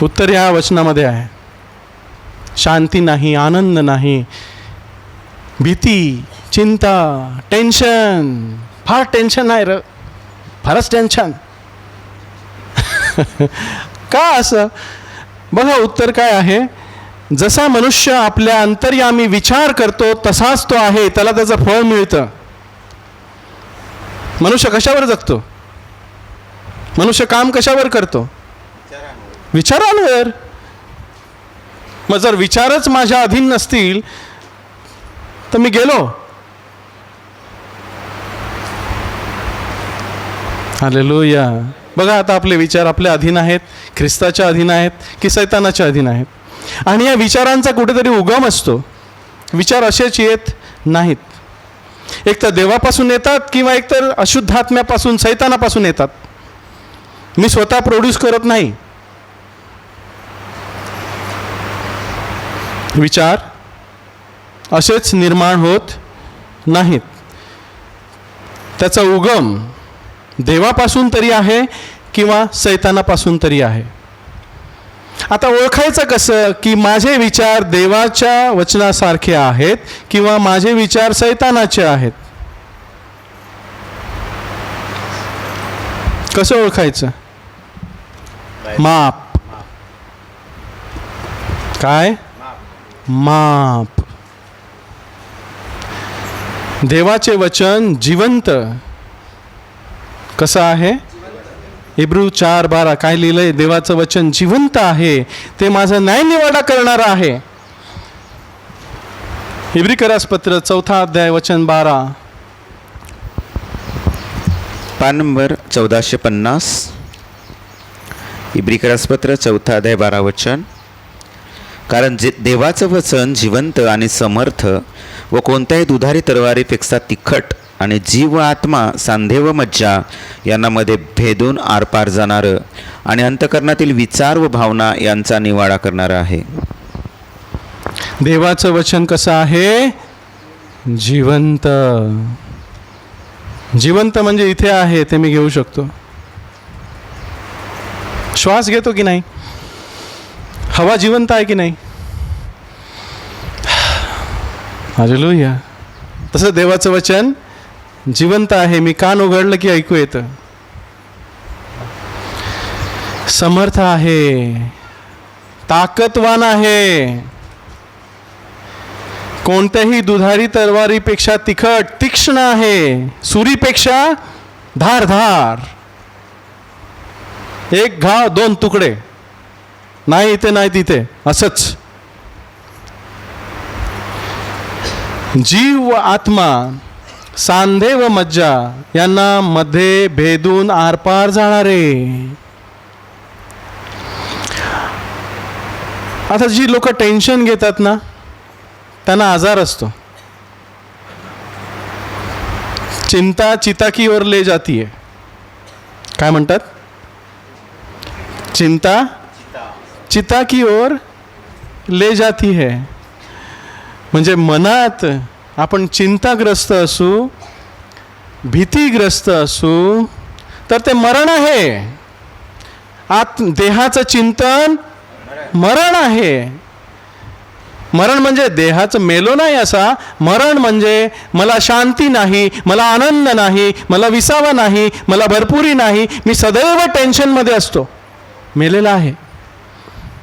उत्तर या वचनामध्ये आहे. शांती नाही, आनंद नाही, भीती, चिंता, टेन्शन. फार टेन्शन आहे फारच टेन्शन. का असं? बघा उत्तर काय आहे. जसा मनुष्य आपल्या अंतर्यामी विचार करतो तसाच तो आहे, त्याला त्याचं फळ मिळतं. मनुष्य कशावर जगतो? मनुष्य काम कशावर करतो? विचारांवर. मग जर विचारच माझ्या अधीन नसतील तर मी गेलो. हालेलुया. बघा आता आपले विचार आपल्या अधीन आहेत, ख्रिस्ताच्या अधीन आहेत की सैतानाच्या अधीन आहेत? आणि या विचारांचा कुठेतरी उगम असतो. विचार असेच येत नाहीत. एक तर देवापासून येतात किंवा एकतर अशुद्धात्म्यापासून, सैतानापासून येतात. मी स्वतः प्रोड्यूस करत नाही. विचार असेच निर्माण होत नाहीत. त्याचा उगम देवापासून तरी आहे किंवा सैतानापासून तरी आहे. आता ओळखायचं कसं की माझे विचार देवाच्या वचनासारखे आहेत किंवा माझे विचार सैतानाचे आहेत? कसं ओळखायचं? माप. काय? माप. देवाचे वचन जिवंत कसं आहे? इब्रू 4:12 काय लिहिलंय? देवाचं वचन जिवंत आहे, ते माझा न्याय निवाडा करणार आहे. इब्रिकरास पत्र 4 अध्याय वचन 12. पान नंबर 1450 इब्रिकरास पत्र 4 अध्याय 12 वचन. कारण देवाचं वचन जिवंत आणि समर्थ व कोणत्याही दुधारी तलवारीपेक्षा तिखट आणि जीव व आत्मा, सांधे व मज्जा यांना मध्ये भेदून आरपार जाणारं आणि अंतःकरणातील विचार व भावना यांचा निवाडा करणारं आहे. देवाचं वचन कसं आहे? जिवंत. जिवंत म्हणजे इथे आहे ते मी घेऊ शकतो. श्वास घेतो की नाही? हवा जिवंत आहे की नाही? हालेलुया. तसं देवाचं वचन जिवंत आहे. मी कान उघडलं की ऐकू येतं. समर्थ आहे, ताकदवान आहे, कोणत्याही दुधारी तलवारीपेक्षा तिखट, तीक्ष्ण आहे, सुरीपेक्षा धारधार. एक घाव 2 तुकडे, नाही इथे नाही तिथे, असंच. जीव व आत्मा, सांधे व मज्जा यांना मध्ये भेदून आरपार जाणारे. आता जी लोक टेन्शन घेतात ना, त्यांना आजार असतो. चिंता चिता की ओर ले जाती है. काय म्हणतात? चिंता चिता की ओर ले जाती है. म्हणजे मनात आपण चिंताग्रस्त असू, भीतीग्रस्त असू, तर ते मरण आहे. देहाचं चिंतन मरण आहे. मरण म्हणजे देहाचं मेलो नाही असा. मरण म्हणजे मला शांती नाही, मला आनंद नाही, मला विसावा नाही, मला भरपुरी नाही, मी सदैव टेन्शनमध्ये असतो. मेलेला आहे.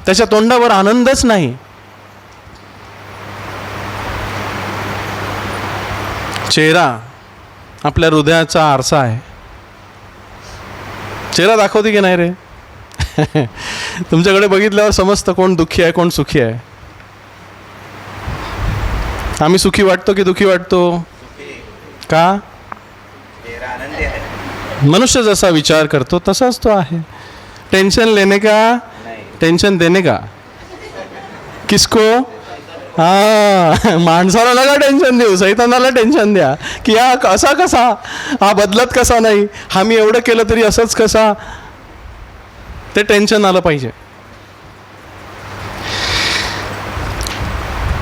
त्याच्या तोंडावर आनंदच नाही. चेहरा आपल्या हृदयाचा आरसा आहे. चेहरा दाखवते की नाही रे? तुमच्याकडे बघितल्यावर समजतं कोण दुःखी आहे, कोण सुखी आहे. आम्ही सुखी वाटतो की दुःखी वाटतो? का? मनुष्य जसा विचार करतो तसाच तो आहे. टेंशन लेने का, टेंशन देने का. किसको? माणसाला नका टेन्शन देऊ, सैतानाला टेन्शन द्या की हा असा कसा, हा बदलत कसा नाही, हा मी एवढं केलं तरी असंच कसा. ते टेन्शन आलं पाहिजे.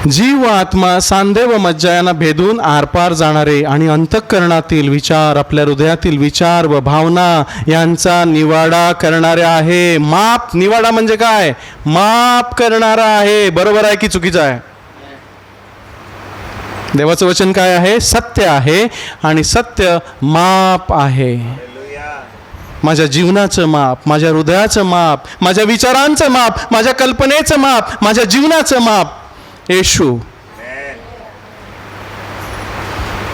जीव व आत्मा, सांधे व मज्जा यांना भेदून आरपार जाणारे आणि अंतःकरणातील विचार, आपल्या हृदयातील विचार व भावना यांचा निवाडा करणारे आहे. माप, निवाडा म्हणजे काय? माप करणारा आहे. बरोबर आहे की चुकीचं आहे? देवाचं वचन काय आहे? सत्य आहे आणि सत्य माप आहे. माझ्या जीवनाचं माप, माझ्या हृदयाचं माप, माझ्या विचारांचं माप, माझ्या कल्पनेचं माप, माझ्या जीवनाचं माप येशू.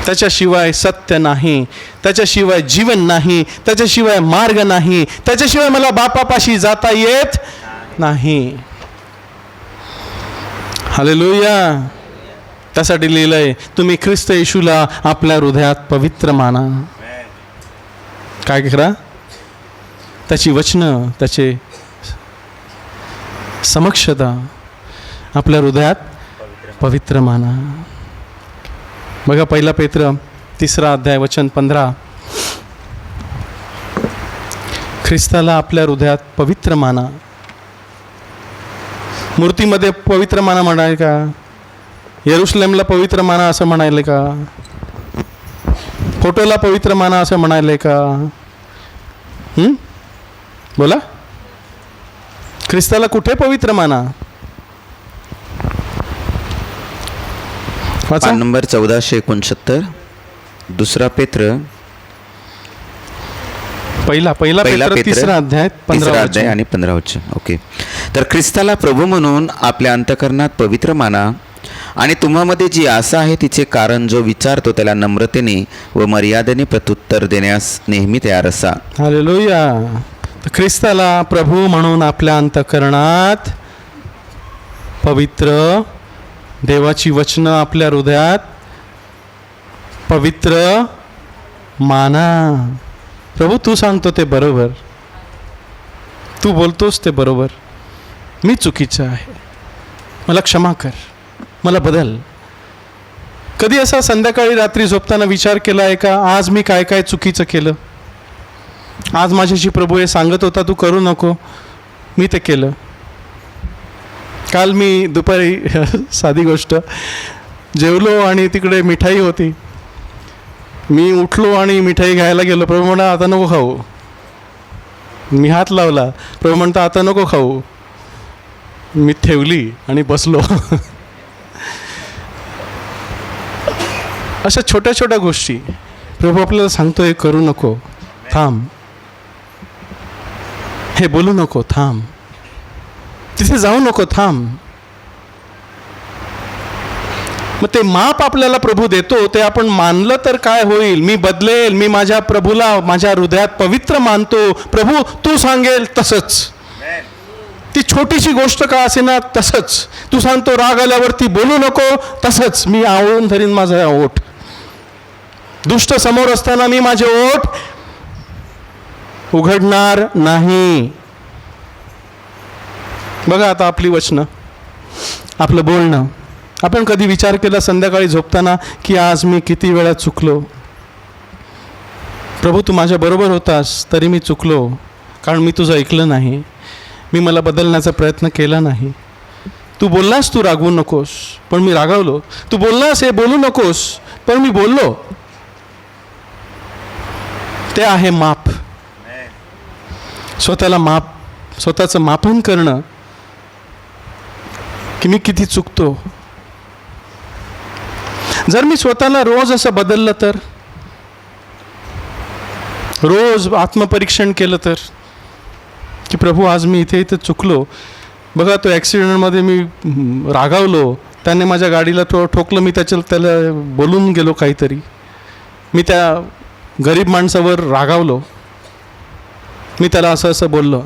त्याच्याशिवाय सत्य नाही, त्याच्याशिवाय जीवन नाही, त्याच्याशिवाय मार्ग नाही, त्याच्याशिवाय मला बापापाशी जाता येत नाही. हालेलुया. त्यासाठी लिहिलंय, तुम्ही ख्रिस्त येशूला आपल्या हृदयात पवित्र माना. काय करा? त्याची वचनं, त्याचे समक्षता आपल्या हृदयात पवित्र माना. बघा 1 पेत्र 3 अध्याय वचन 15. ख्रिस्ताला आपल्या हृदयात पवित्र माना. मूर्तीमध्ये पवित्र माना म्हणाय का? येरुशलेमला पवित्र माना असं म्हणायले का? फोटोला पवित्र माना असं म्हणायले का? बोला. ख्रिस्ताला कुठे पवित्र माना? पान नंबर 1469, 2 पेत्र, पहिला पेत्र 3 अध्याय 15 आणि 15 वचन. ओके. तर ख्रिस्ताला प्रभू म्हणून आपल्या अंतःकरणात पवित्र माना आणि तुम्हामध्ये जी आशा आहे तिचे कारण जो विचारतो त्याला नम्रतेने व मर्यादेने प्रत्युत्तर देण्यास नेहमी तयार असा. हालेलुया. ख्रिस्ताला प्रभू म्हणून आपल्या अंतःकरणात पवित्र, देवाची वचनं आपल्या हृदयात पवित्र माना. प्रभू तू सांगतो ते बरोबर, तू बोलतोस ते बरोबर, मी चुकीचं आहे, मला क्षमा कर, मला बदल. कधी असा संध्याकाळी रात्री झोपताना विचार केला आहे का, आज मी काय काय चुकीचं केलं? आज माझ्याशी प्रभू हे सांगत होता तू करू नको, मी ते केलं. काल मी दुपारी साधी गोष्ट, जेवलो आणि तिकडे मिठाई होती. मी उठलो आणि मिठाई घ्यायला गेलो. प्रभू म्हणा आता नको खाऊ. मी हात लावला. प्रभू म्हणता आता नको खाऊ. मी ठेवली आणि बसलो. अशा छोट्या छोट्या गोष्टी प्रभू आपल्याला सांगतोय करू नको, थांब. हे बोलू नको, थांब. तिथे जाऊ नको, थांब. मग ते माप आपल्याला प्रभू देतो, ते आपण मानलं तर काय होईल? मी बदलेल, मी माझ्या प्रभूला माझ्या हृदयात पवित्र मानतो. प्रभू तू सांगेल तसंच, ती छोटीशी गोष्ट का असेना तसंच. तू सांगतो राग आल्यावरती बोलू नको, तसंच मी आवळून धरीन माझा ओठ. दुष्ट समोर असताना मी माझे ओठ उघडणार नाही. बघा आता आपली वचनं, आपलं बोलणं. आपण कधी विचार केला संध्याकाळी झोपताना की आज मी किती वेळा चुकलो? प्रभू तू माझ्या बरोबर होतास तरी मी चुकलो, कारण मी तुझं ऐकलं नाही, मी मला बदलण्याचा प्रयत्न केला नाही. तू बोललास तू रागवू नकोस, पण मी रागावलो. तू बोललास हे बोलू नकोस, पण मी बोललो. ते आहे माप. स्वतःचं मापन करणं की मी किती चुकतो. जर मी स्वतःला रोज असं बदललं तर, रोज आत्मपरीक्षण केलं तर, की प्रभू आज मी इथे इथे चुकलो. बघा तो ॲक्सिडेंटमध्ये मी रागावलो, त्याने माझ्या गाडीला ठोकलं, मी त्याला बोलून गेलो काहीतरी, मी त्या गरीब माणसावर रागावलो, मी त्याला असं असं बोललो,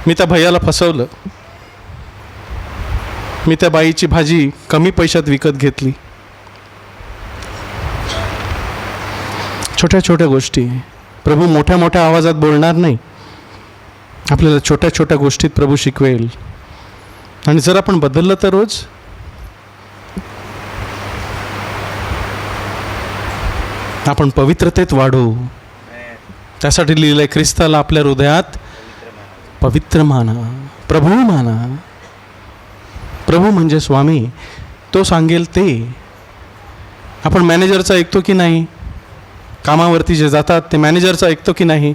मी त्या भैयाला फसवलं, मी त्या बाईची भाजी कमी पैशात विकत घेतली. छोट्या छोट्या गोष्टी. प्रभू मोठ्या मोठ्या आवाजात बोलणार नाही, आपल्याला छोट्या छोट्या गोष्टीत प्रभू शिकवेल. आणि जर आपण बदललं तर रोज, आपण पवित्रतेत वाढू. त्यासाठी लिहिलंय, ख्रिस्ताला आपल्या हृदयात पवित्र माना, प्रभू माना. प्रभू म्हणजे स्वामी, तो सांगेल ते. आपण मॅनेजरचं ऐकतो की नाही? कामावरती जे जातात ते मॅनेजरचं ऐकतो की नाही?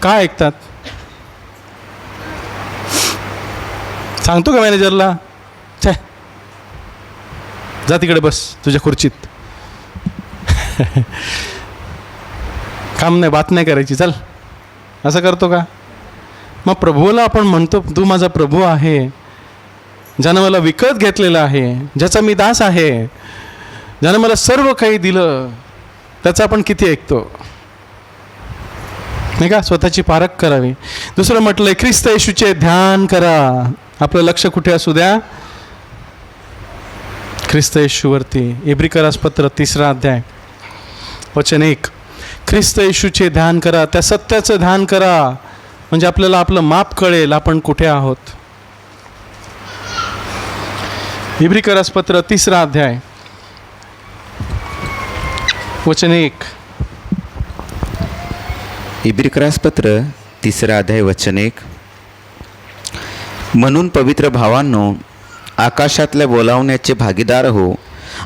का ऐकतात? सांगतो का मॅनेजरला, छे जा तिकडे बस तुझ्या खुर्चीत, काम नाही, बात नाही करायची, चल, असं करतो का? मग प्रभूला आपण म्हणतो, तू माझा प्रभू आहे, ज्यानं मला विकत घेतलेलं आहे, ज्याचा मी दास आहे, ज्यानं मला सर्व काही दिलं, त्याचं आपण किती ऐकतो? नाही का? स्वतःची पारख करावी. दुसरं म्हटलंय, ख्रिस्त येशूचे ध्यान करा. आपलं लक्ष कुठे असू द्या? ख्रिस्त येशूवरती. इब्रिकरास पत्र 3 अध्याय वचन 1. ख्रिस्त येशूचे ध्यान करा, त्या सत्याचं ध्यान करा, म्हणजे आपल्याला आपलं माप कळेल, आपण कुठे आहोत. इब्रिकरास पत्र 3 अध्याय वचन 1. इब्रिकरास पत्र 3 अध्याय वचन 1. म्हणून पवित्र भावांनो, आकाशातल्या बोलावण्याचे भागीदार हो.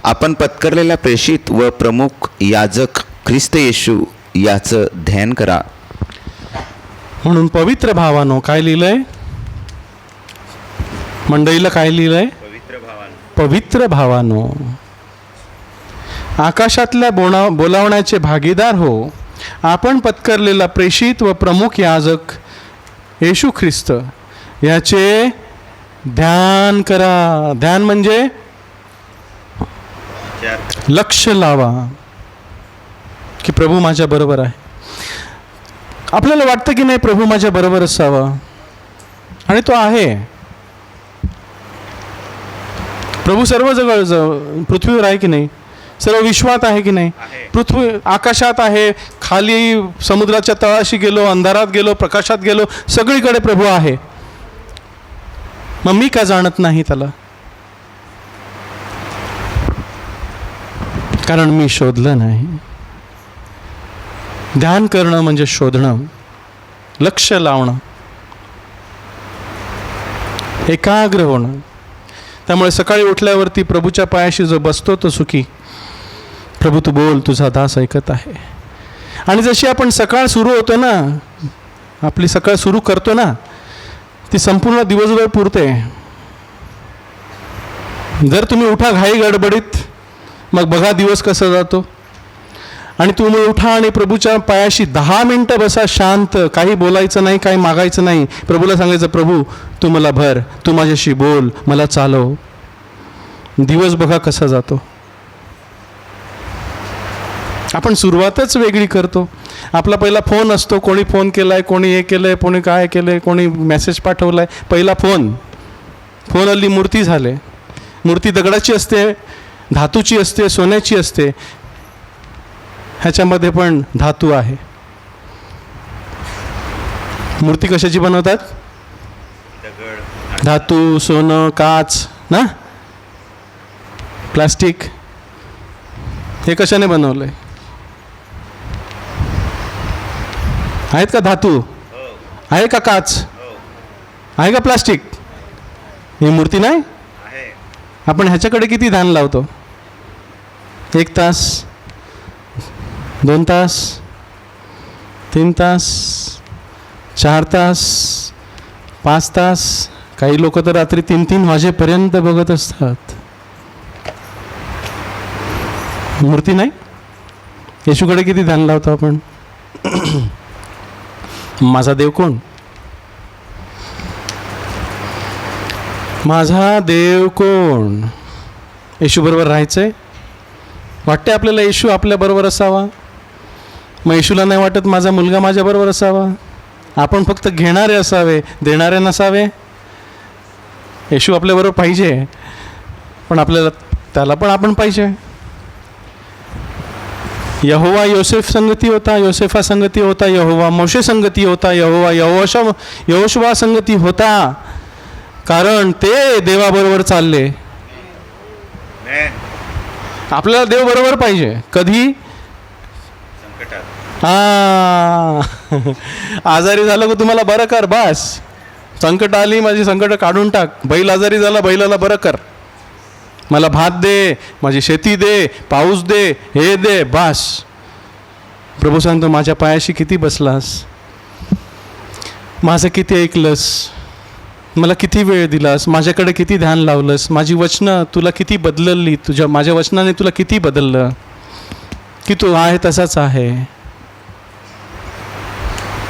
आपण पत्करलेल्या प्रेषित व प्रमुख याजक ख्रिस्त येशू याचं ध्यान करा. म्हणून पवित्र भावानो, काय लिहिलंय मंडळीला? काय लिहिलंय? पवित्र भावानो, आकाशातल्या बोलावण्याचे भागीदार हो. आपण पत्करलेला प्रेषित व प्रमुख याजक येशू ख्रिस्त याचे ध्यान करा. ध्यान म्हणजे लक्ष लावा की प्रभू माझ्या बरोबर आहे. आपल्याला वाटतं की नाही प्रभू माझ्या बरोबर असावा, आणि तो आहे. प्रभू सर्व जवळ पृथ्वीवर आहे की नाही? सर्व विश्वात आहे की नाही? पृथ्वी आकाशात आहे, खाली समुद्राच्या तळाशी गेलो, अंधारात गेलो, प्रकाशात गेलो, सगळीकडे प्रभू आहे. मग मी का जाणत नाही त्याला? कारण मी शोधलं नाही. ध्यान करणं म्हणजे शोधणं, लक्ष लावणं, एकाग्र होणं. त्यामुळे सकाळी उठल्यावरती प्रभूच्या पायाशी जो बसतो तो सुखी. प्रभू तू बोल, तुझा दास ऐकत आहे. आणि जशी आपण सकाळ सुरू होतो ना, आपली सकाळ सुरू करतो ना, ती संपूर्ण दिवसभर पुरते. जर तुम्ही उठा घाई गडबडीत, मग बघा दिवस कसा जातो. आणि तुम्ही उठा आणि प्रभूच्या पायाशी 10 मिनटं बसा शांत, काही बोलायचं नाही, काही मागायचं नाही. प्रभूला सांगायचं, प्रभू तू मला भर, तू माझ्याशी बोल, मला चालव. दिवस बघा कसा जातो. आपण सुरुवातच वेगळी करतो. आपला पहिला फोन असतो, कोणी फोन केलाय, कोणी हे केलंय, कोणी काय केलंय, कोणी मेसेज पाठवलाय. पहिला फोन हल्ली मूर्ती झाले. मूर्ती दगडाची असते, धातूची असते, सोन्याची असते. ह्याच्यामध्ये पण धातू आहे. मूर्ती कशाची बनवतात? धातू, सोनं, काच ना, प्लास्टिक. हे कशाने बनवलंय? आहेत का धातू? आहे का काच? आहे का प्लास्टिक? ही मूर्ती नाही? आपण ह्याच्याकडे किती ध्यान लावतो? 1 तास, 2 तास, 3 तास, 4 तास, 5 तास, काही लोक तर रात्री 3-3 वाजेपर्यंत बघत असतात. मूर्ती नाही? येशूकडे किती ध्यान लावतो आपण? माझा देव कोण? माझा देव कोण? येशू बरोबर राहायचंय? वाटते आपल्याला येशू आपल्या बरोबर असावा? मग येशूला नाही वाटत माझा मुलगा माझ्या बरोबर असावा? आपण फक्त घेणारे असावे, देणारे नसावे. येशू आपल्याबरोबर पाहिजे, पण आपल्याला त्याला पण आपण पाहिजे. यहोवा योसेफ संगती होता, योसेफा संगती होता. यहोवा मोशे संगती होता, यहोवा यहोशुवा संगती होता. कारण ते देवाबरोबर चालले. आपल्याला देव बरोबर पाहिजे. कधी? आजारी झालं का तुम्हाला बरं कर, बस. संकट आली, माझी संकट काढून टाक. बैल आजारी झाला, बैलाला बरं कर. मला भात दे, माझी शेती दे, पाऊस दे, हे दे, बस. प्रभू सांगतो, माझ्या पायाशी किती बसलास, माझं किती ऐकलंस, मला किती वेळ दिलास, माझ्याकडे किती ध्यान लावलंस, माझी वचनं तुला किती बदलली, माझ्या वचनाने तुला किती बदललं, की तू आहे तसाच आहे.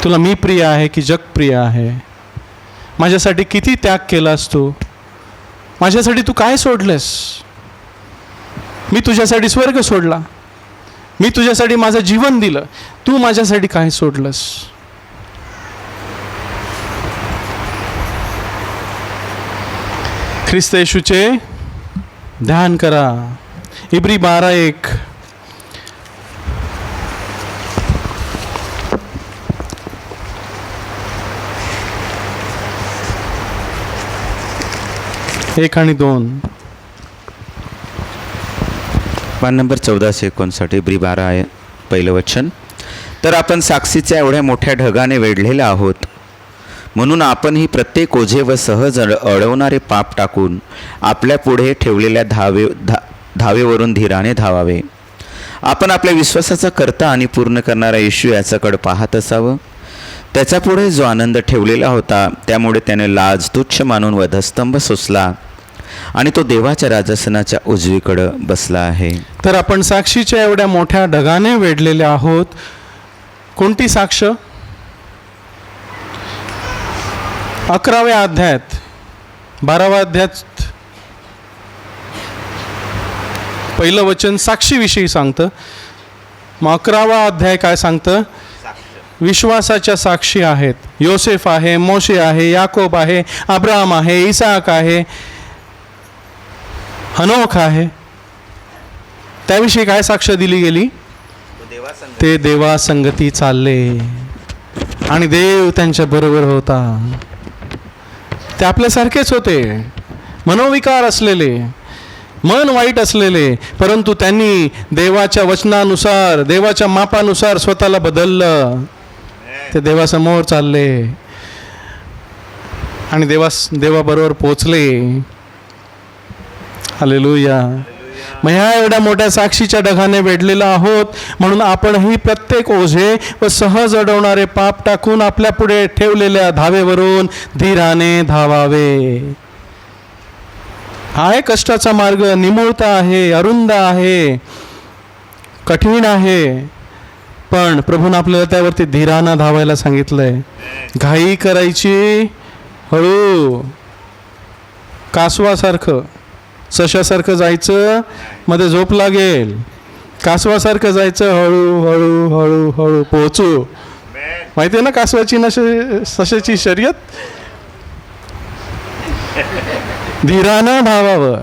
तुला मी प्रिय आहे की जग प्रिय आहे? माझ्यासाठी किती त्याग केलास तू? माझ्यासाठी तू काय सोडलंस? मी तुझ्यासाठी स्वर्ग सोडला, मी तुझ्यासाठी माझं जीवन दिलं, तू माझ्यासाठी काय सोडलंस? ख्रिस्त येशूचे ध्यान करा. इब्री 12:1. एक आणि 2. पान नंबर 1459, इब्री 12 आहे, पहिलं वचन. तर आपण साक्षीच्या एवढ्या मोठ्या ढगाने वेढलेले आहोत, म्हणून आपणही प्रत्येक ओझे व सहज अडवणारे पाप टाकून आपल्या पुढे ठेवलेल्या धावेवरून धीराने धावावे. आपण आपल्या विश्वासाचा कर्ता आणि पूर्ण करणारा येशू याच्याकडे पाहत असावं. त्याच्यापुढे जो आनंद ठेवलेला होता, त्यामुळे त्याने लाज तुच्छ मानून वधस्तंभ सोसला आणि तो देवाच्या राजासनाच्या उजवीकडं बसला आहे. तर आपण साक्षीच्या एवढ्या मोठ्या ढगाने वेढलेले आहोत. कोणती साक्ष? 11व्या अध्यायात, 12व्या अध्यायात पहिलं वचन साक्षीविषयी सांगतं. मग 11वा अध्याय काय सांगतं? विश्वासाच्या साक्षी आहेत. योसेफ आहे, मोशे आहे, याकोब आहे, अब्राहम आहे, इसाक आहे, हनोख आहे. त्याविषयी काय साक्ष दिली गेली? ते देवा संगती चालले आणि देव त्यांच्या बरोबर होता. ते आपल्यासारखेच होते, मनोविकार असलेले, मन वाईट असलेले, परंतु त्यांनी देवाच्या वचनानुसार, देवाच्या मापानुसार स्वतःला बदललं. ते देवासमोर चालले आणि देवाबरोबर पोचले. हालेलुया. मग ह्या एवढ्या मोठ्या साक्षीच्या ढगाने वेढलेला आहोत, म्हणून आपणही प्रत्येक ओझे व सहज अडवणारे पाप टाकून आपल्या पुढे ठेवलेल्या धावेवरून धीराने धावावे. हा आहे कष्टाचा मार्ग, निमुळता आहे, अरुंद आहे, कठीण आहे, पण प्रभूने आपल्याला त्यावरती धीरानं धावायला सांगितलंय. घाई करायची हळू, कासवासारखं, सशासारखं जायचं, मध्ये झोप लागेल. कासवासारखं जायचं, हळू हळू हळू हळू पोहोचू. माहिती आहे ना कासवाची सशाची शर्यत? धीरानं धावावं.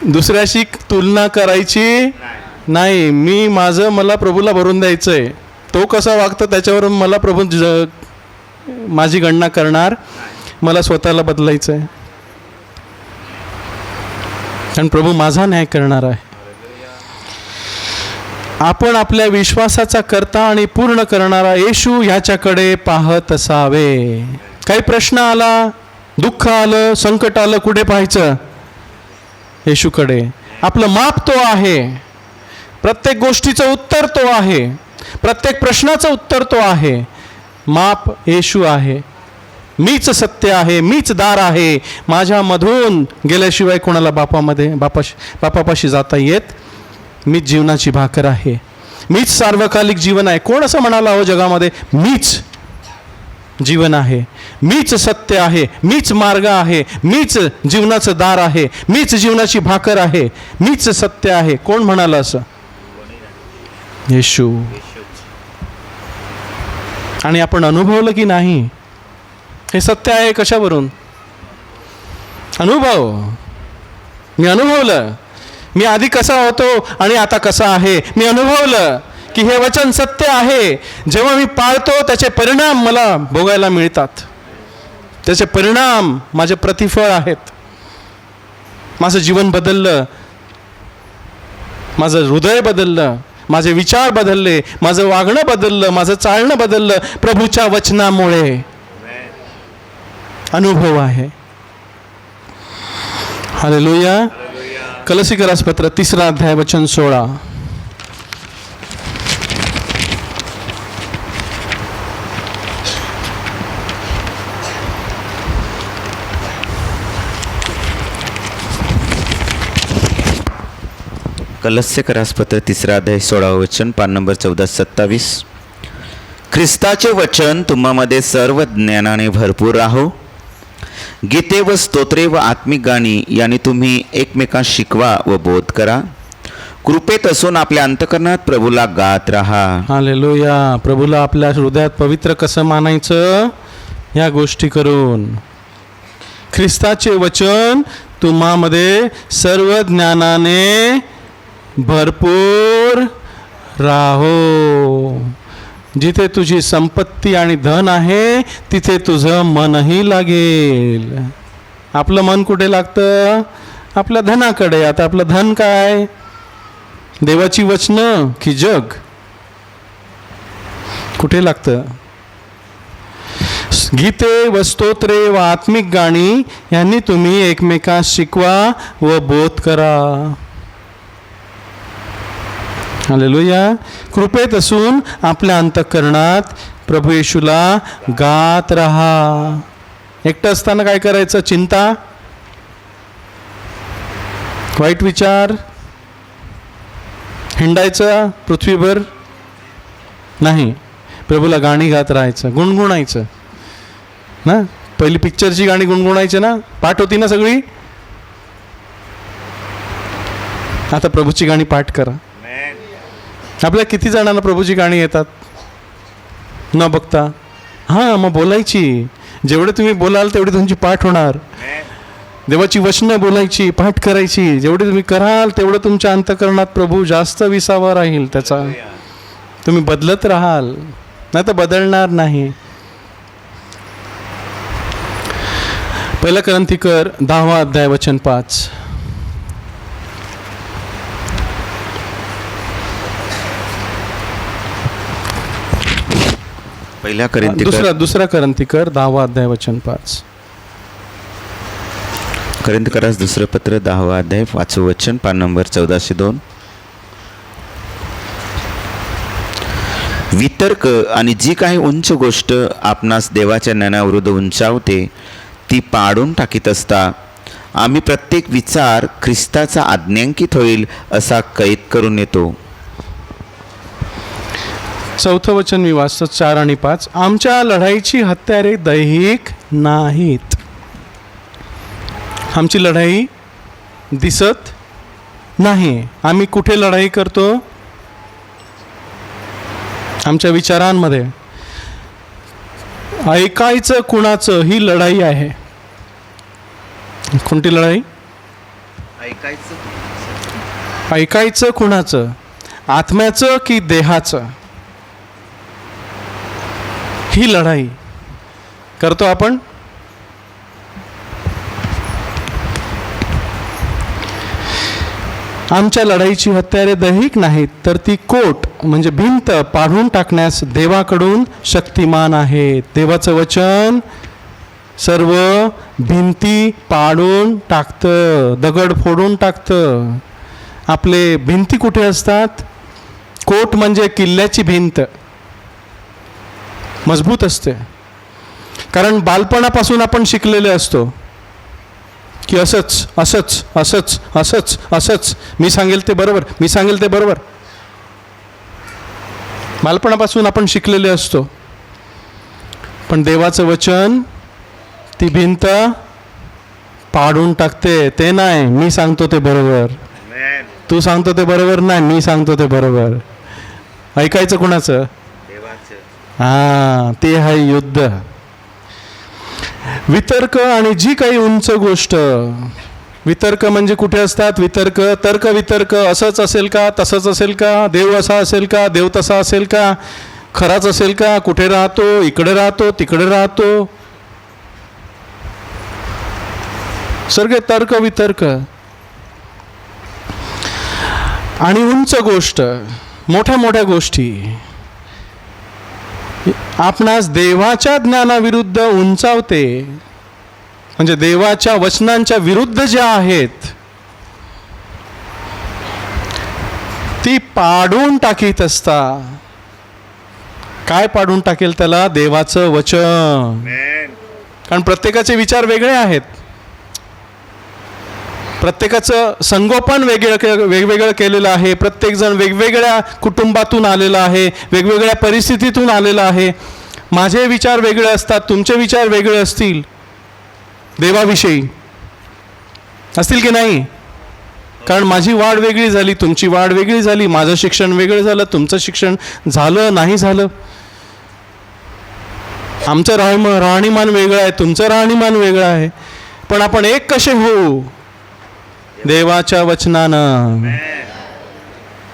दुसऱ्याशी तुलना करायची नाही. मला प्रभूला भरून द्यायचंय. तो कसा वागतो त्याच्यावरून मला प्रभू माझी गणना करणार. मला स्वतःला बदलायचं आहे आणि प्रभू माझा न्याय करणार आहे. आपण आपल्या विश्वासाचा कर्ता आणि पूर्ण करणारा येशू ह्याच्याकडे पाहत असावे. काही प्रश्न आला, दुःख आलं, संकट आलं, कुठे पाहायचं? येशूकडे. आपलं माप तो आहे. प्रत्येक गोष्टीचं उत्तर तो आहे. प्रत्येक प्रश्नाचं उत्तर तो आहे. माप येशू आहे. मीच सत्य आहे, मीच दार आहे, माझ्यामधून गेल्याशिवाय कोणाला बापापाशी जाता येत. मीच जीवनाची भाकर आहे, मीच सार्वकालिक जीवन आहे. कोण असं म्हणाला हो जगामध्ये? मीच जीवन आहे, मीच सत्य आहे, मीच मार्ग आहे, मीच जीवनाचं दार आहे, मीच जीवनाची भाकर आहे, मीच सत्य आहे. कोण म्हणाला असं? येशू. आणि आपण अनुभवलं की नाही हे सत्य आहे? कशावरून? अनुभव. मी अनुभवलं. मी आधी कसा होतो आणि आता कसा आहे. मी अनुभवलं की हे वचन सत्य आहे. जेव्हा मी पाळतो त्याचे परिणाम मला भोगायला मिळतात. त्याचे परिणाम माझे प्रतिफळ आहेत. माझं जीवन बदललं, माझं हृदय बदललं, माझे विचार बदलले, माझं वागणं बदललं, माझं चालणं बदललं प्रभूच्या वचनामुळे. अनुभव आहे. हालेलुया. कलसीकरास पत्र 3 अध्याय वचन 16. कलस्यकरास पत्र 3 अध्याय 16 वचन, पान नंबर 1427. ख्रिस्ताचे वचन तुम्हामध्ये सर्व ज्ञानाने भरपूर राहो. गीते व स्तोत्रे व आत्मिक गाणी यांनी तुम्ही एकमेकांस शिकवा व बोध करा. कृपेत असून आपल्या अंतकरणात प्रभूला गात राहा. हालेलुया. प्रभूला आपल्या हृदयात पवित्र कसं मानायचं? या गोष्टी करून. ख्रिस्ताचे वचन तुम्हामध्ये सर्व ज्ञानाने भरपूर राहो. जिथे तुझी संपत्ती आणि धन आहे तिथे तुझं मनही लागेल. आपलं मन कुठे लागतं? आपल्या धनाकडे. आता आपलं धन काय? देवाची वचनं की जग? कुठे लागतं? गीते व स्तोत्रे व आत्मिक गाणी यांनी तुम्ही एकमेकांस शिकवा व बोध करा. हालेलुया. कृपेत असून आपल्या अंतःकरणात प्रभू येशूला गात राहा. एकटं असताना काय करायचं? चिंता, वाईट विचार, हिंडायचं पृथ्वीभर नाही. प्रभूला गाणी गात राहायचं, गुणगुणायचं ना. पहिली पिक्चरची गाणी गुणगुणायची ना, पाठ होती ना सगळी. आता प्रभूची गाणी पाठ करा. आपल्या किती जणांना प्रभूची गाणी येतात न बघता? हां, मग बोलायची. जेवढे तुम्ही बोलाल तेवढी तुमची पाठ होणार. देवाची वचनं बोलायची, पाठ करायची. जेवढे तुम्ही कराल तेवढं तुमच्या अंतःकरणात प्रभू जास्त विसावा राहील त्याचा. तुम्ही बदलत राहाल, नाही तर बदलणार नाही. 1 करंथीकर 10 अध्याय वचन 5. पहिल्या करंथीकर दुसरा करंथीकर 10 अध्याय वचन 5. करंथीकरास दुसरं पत्र 10 अध्याय 5 वचन, पान नंबर 1402. वितर्क आणि जी काही उंच गोष्ट आपणास देवाच्या ज्ञानाविरुद्ध उंचावते ती पाडून टाकीत असता आम्ही प्रत्येक विचार ख्रिस्ताचा आज्ञांकित होईल असा कैद करून येतो. 4थं वचन मी वाचतो 4 आणि 5. आमच्या लढाईची हत्यारे दैहिक नाहीत. आमची लढाई दिसत नाही. आम्ही कुठे लढाई करतो? आमच्या विचारांमध्ये. ऐकायचं कुणाचं ही लढाई आहे. कोणती लढाई? ऐकायचं कुणाचं? आत्म्याचं की देहाचं? ही लढाई करतो आपण. आमच्या लढाईची हत्यारे दैहिक नाहीत, तर ती कोट म्हणजे भिंत पाडून टाकण्यास देवाकडून शक्तिमान आहेत. देवाचं वचन सर्व भिंती पाडून टाकतं, दगड फोडून टाकतं. आपले भिंती कुठे असतात? कोट म्हणजे किल्ल्याची भिंत मजबूत असते, कारण बालपणापासून आपण शिकलेले असतो की असंच असंच असंच असंच असंच, मी सांगेल ते बरोबर, मी सांगेल ते बरोबर. बालपणापासून आपण शिकलेले असतो. पण देवाचं वचन ती भिंत पाडून टाकते. ते नाही, मी सांगतो ते बरोबर, तू सांगतो ते बरोबर नाही, मी सांगतो ते बरोबर. ऐकायचं कुणाचं? हा, ते आहे युद्ध. वितर्क आणि जी काही उंच गोष्ट, वितर्क म्हणजे कुठे असतात वितर्क? तर्क वितर्क, असंच असेल का, तसंच असेल का, देव असा असेल का, देव तसा असेल का, खराच असेल का, कुठे राहतो, इकडे राहतो, तिकडे राहतो, सगळे तर्क वितर्क. आणि उंच गोष्ट, मोठ्या मोठ्या गोष्टी आपणास देवाच्या ज्ञानाविरुद्ध उंचावते, म्हणजे देवाच्या वचनांच्या विरुद्ध ज्या आहेत ती पाडून टाकीत असता. काय पाडून टाकेल त्याला? देवाचं वचन. कारण प्रत्येकाचे विचार वेगळे आहेत, प्रत्येकाचं संगोपन वेगवेगळं केलेलं आहे, प्रत्येकजण वेगवेगळ्या कुटुंबातून आलेला आहे, वेगवेगळ्या परिस्थितीतून आलेला आहे. माझे विचार वेगळे असतात, तुमचे विचार वेगळे असतील देवाविषयी, असतील की नाही? कारण माझी वाढ वेगळी झाली, तुमची वाढ वेगळी झाली, माझं शिक्षण वेगळं झालं, तुमचं शिक्षण झालं नाही झालं, आमचं राहणीमान वेगळं आहे, तुमचं राहणीमान वेगळं आहे. पण आपण एक कसे होऊ? देवाच्या वचनानं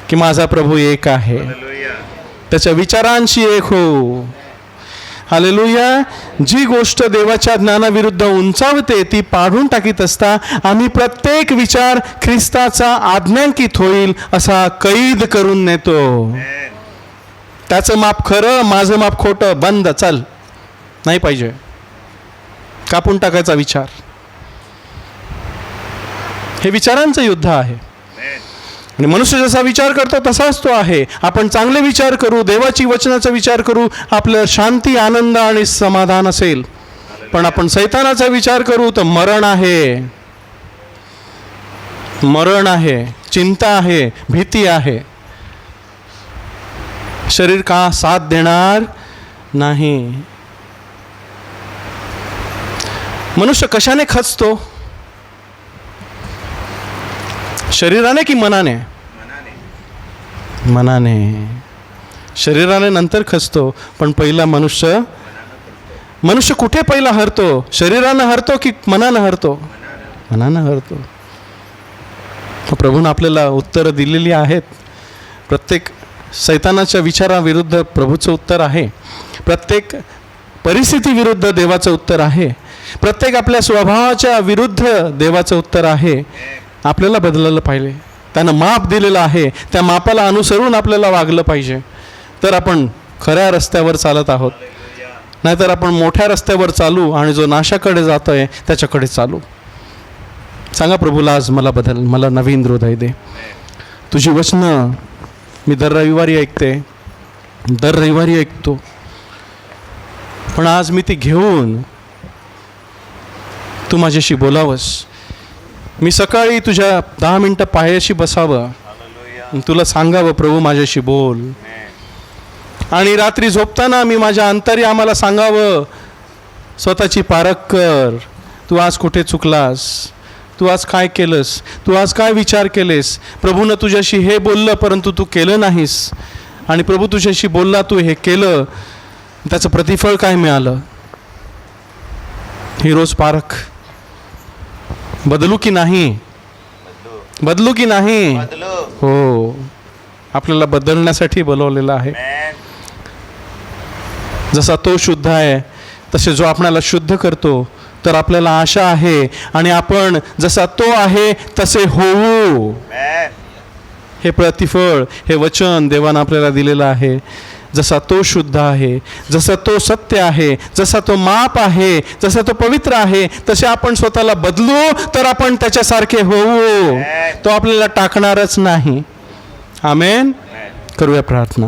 की माझा प्रभू एक आहे, त्याच्या विचारांशी एक हो. हालेलुया. जी गोष्ट देवाच्या ज्ञानाविरुद्ध उंचावते ती पाडून टाकीत असता आम्ही प्रत्येक विचार ख्रिस्ताचा आज्ञांकित होईल असा कैद करून नेतो. त्याचं माप खरं, माझं माप खोटं, बंद, चल, नाही पाहिजे. कापून टाकायचा विचार. हे विचारांचं युद्ध आहे आणि मनुष्य जसा विचार करतो तसाच तो आहे. आपण चांगले विचार करू, देवाची वचनाचा विचार करू, आपलं शांती, आनंद आणि समाधान असेल. पण आपण सैतानाचा विचार करू तर मरण आहे, मरण आहे, चिंता आहे, भीती आहे. शरीर का साथ देणार नाही. मनुष्य कशाने खचतो? शरीराने की मनाने? मनाने. शरीराने नंतर खचतो, पण पहिला मनुष्य कुठे पहिला हरतो? शरीरानं हरतो की मनानं हरतो? मनानं हरतो. प्रभूने आपल्याला उत्तरं दिलेली आहेत. प्रत्येक सैतानाच्या विचाराविरुद्ध प्रभूचं उत्तर आहे, प्रत्येक परिस्थितीविरुद्ध देवाचं उत्तर आहे, प्रत्येक आपल्या स्वभावाच्या विरुद्ध देवाचं उत्तर आहे. आपल्याला बदललं पाहिजे. त्यानं माप दिलेलं आहे, त्या मापाला अनुसरून आपल्याला वागलं पाहिजे. तर आपण खऱ्या रस्त्यावर चालत आहोत. नाहीतर आपण मोठ्या रस्त्यावर चालू आणि जो नाशाकडे जातोय त्याच्याकडे चालू. सांगा प्रभूला, आज मला बदल, मला नवीन हृदय दे. तुझी वचनं मी दर रविवारी ऐकतो, पण आज मी ती घेऊन तू माझ्याशी बोलावंस. मी सकाळी तुझ्या 10 मिनटं पायाशी बसावं, तुला सांगावं प्रभू माझ्याशी बोल. आणि रात्री झोपताना मी माझ्या अंतर्यामाला सांगावं, स्वतःची पारख कर. तू आज कुठे चुकलास, तू आज काय केलंस, तू आज काय विचार केलेस. प्रभूनं तुझ्याशी हे बोललं परंतु तू केलं नाहीस, आणि प्रभू तुझ्याशी बोलला, तू हे केलं, त्याचं प्रतिफळ काय मिळालं. ही रोज पारख. बदलू की नाही? बदलू की नाही? हो, आपल्याला बदलण्यासाठी बोलवलेलं आहे. जसा तो शुद्ध आहे तसे जो आपल्याला शुद्ध करतो, तर आपल्याला आशा आहे आणि आपण जसा तो आहे तसे होऊ. हे प्रतिफळ, हे वचन देवानं आपल्याला दिलेलं आहे. जसा तो शुद्ध आहे, जसा तो सत्य आहे, जसा तो माप आहे, जसा तो पवित्र आहे, तसे आपण स्वतःला बदलू तर आपण त्याच्यासारखे होऊ. तो आपल्याला टाकणारच नाही. आमेन. करूया प्रार्थना.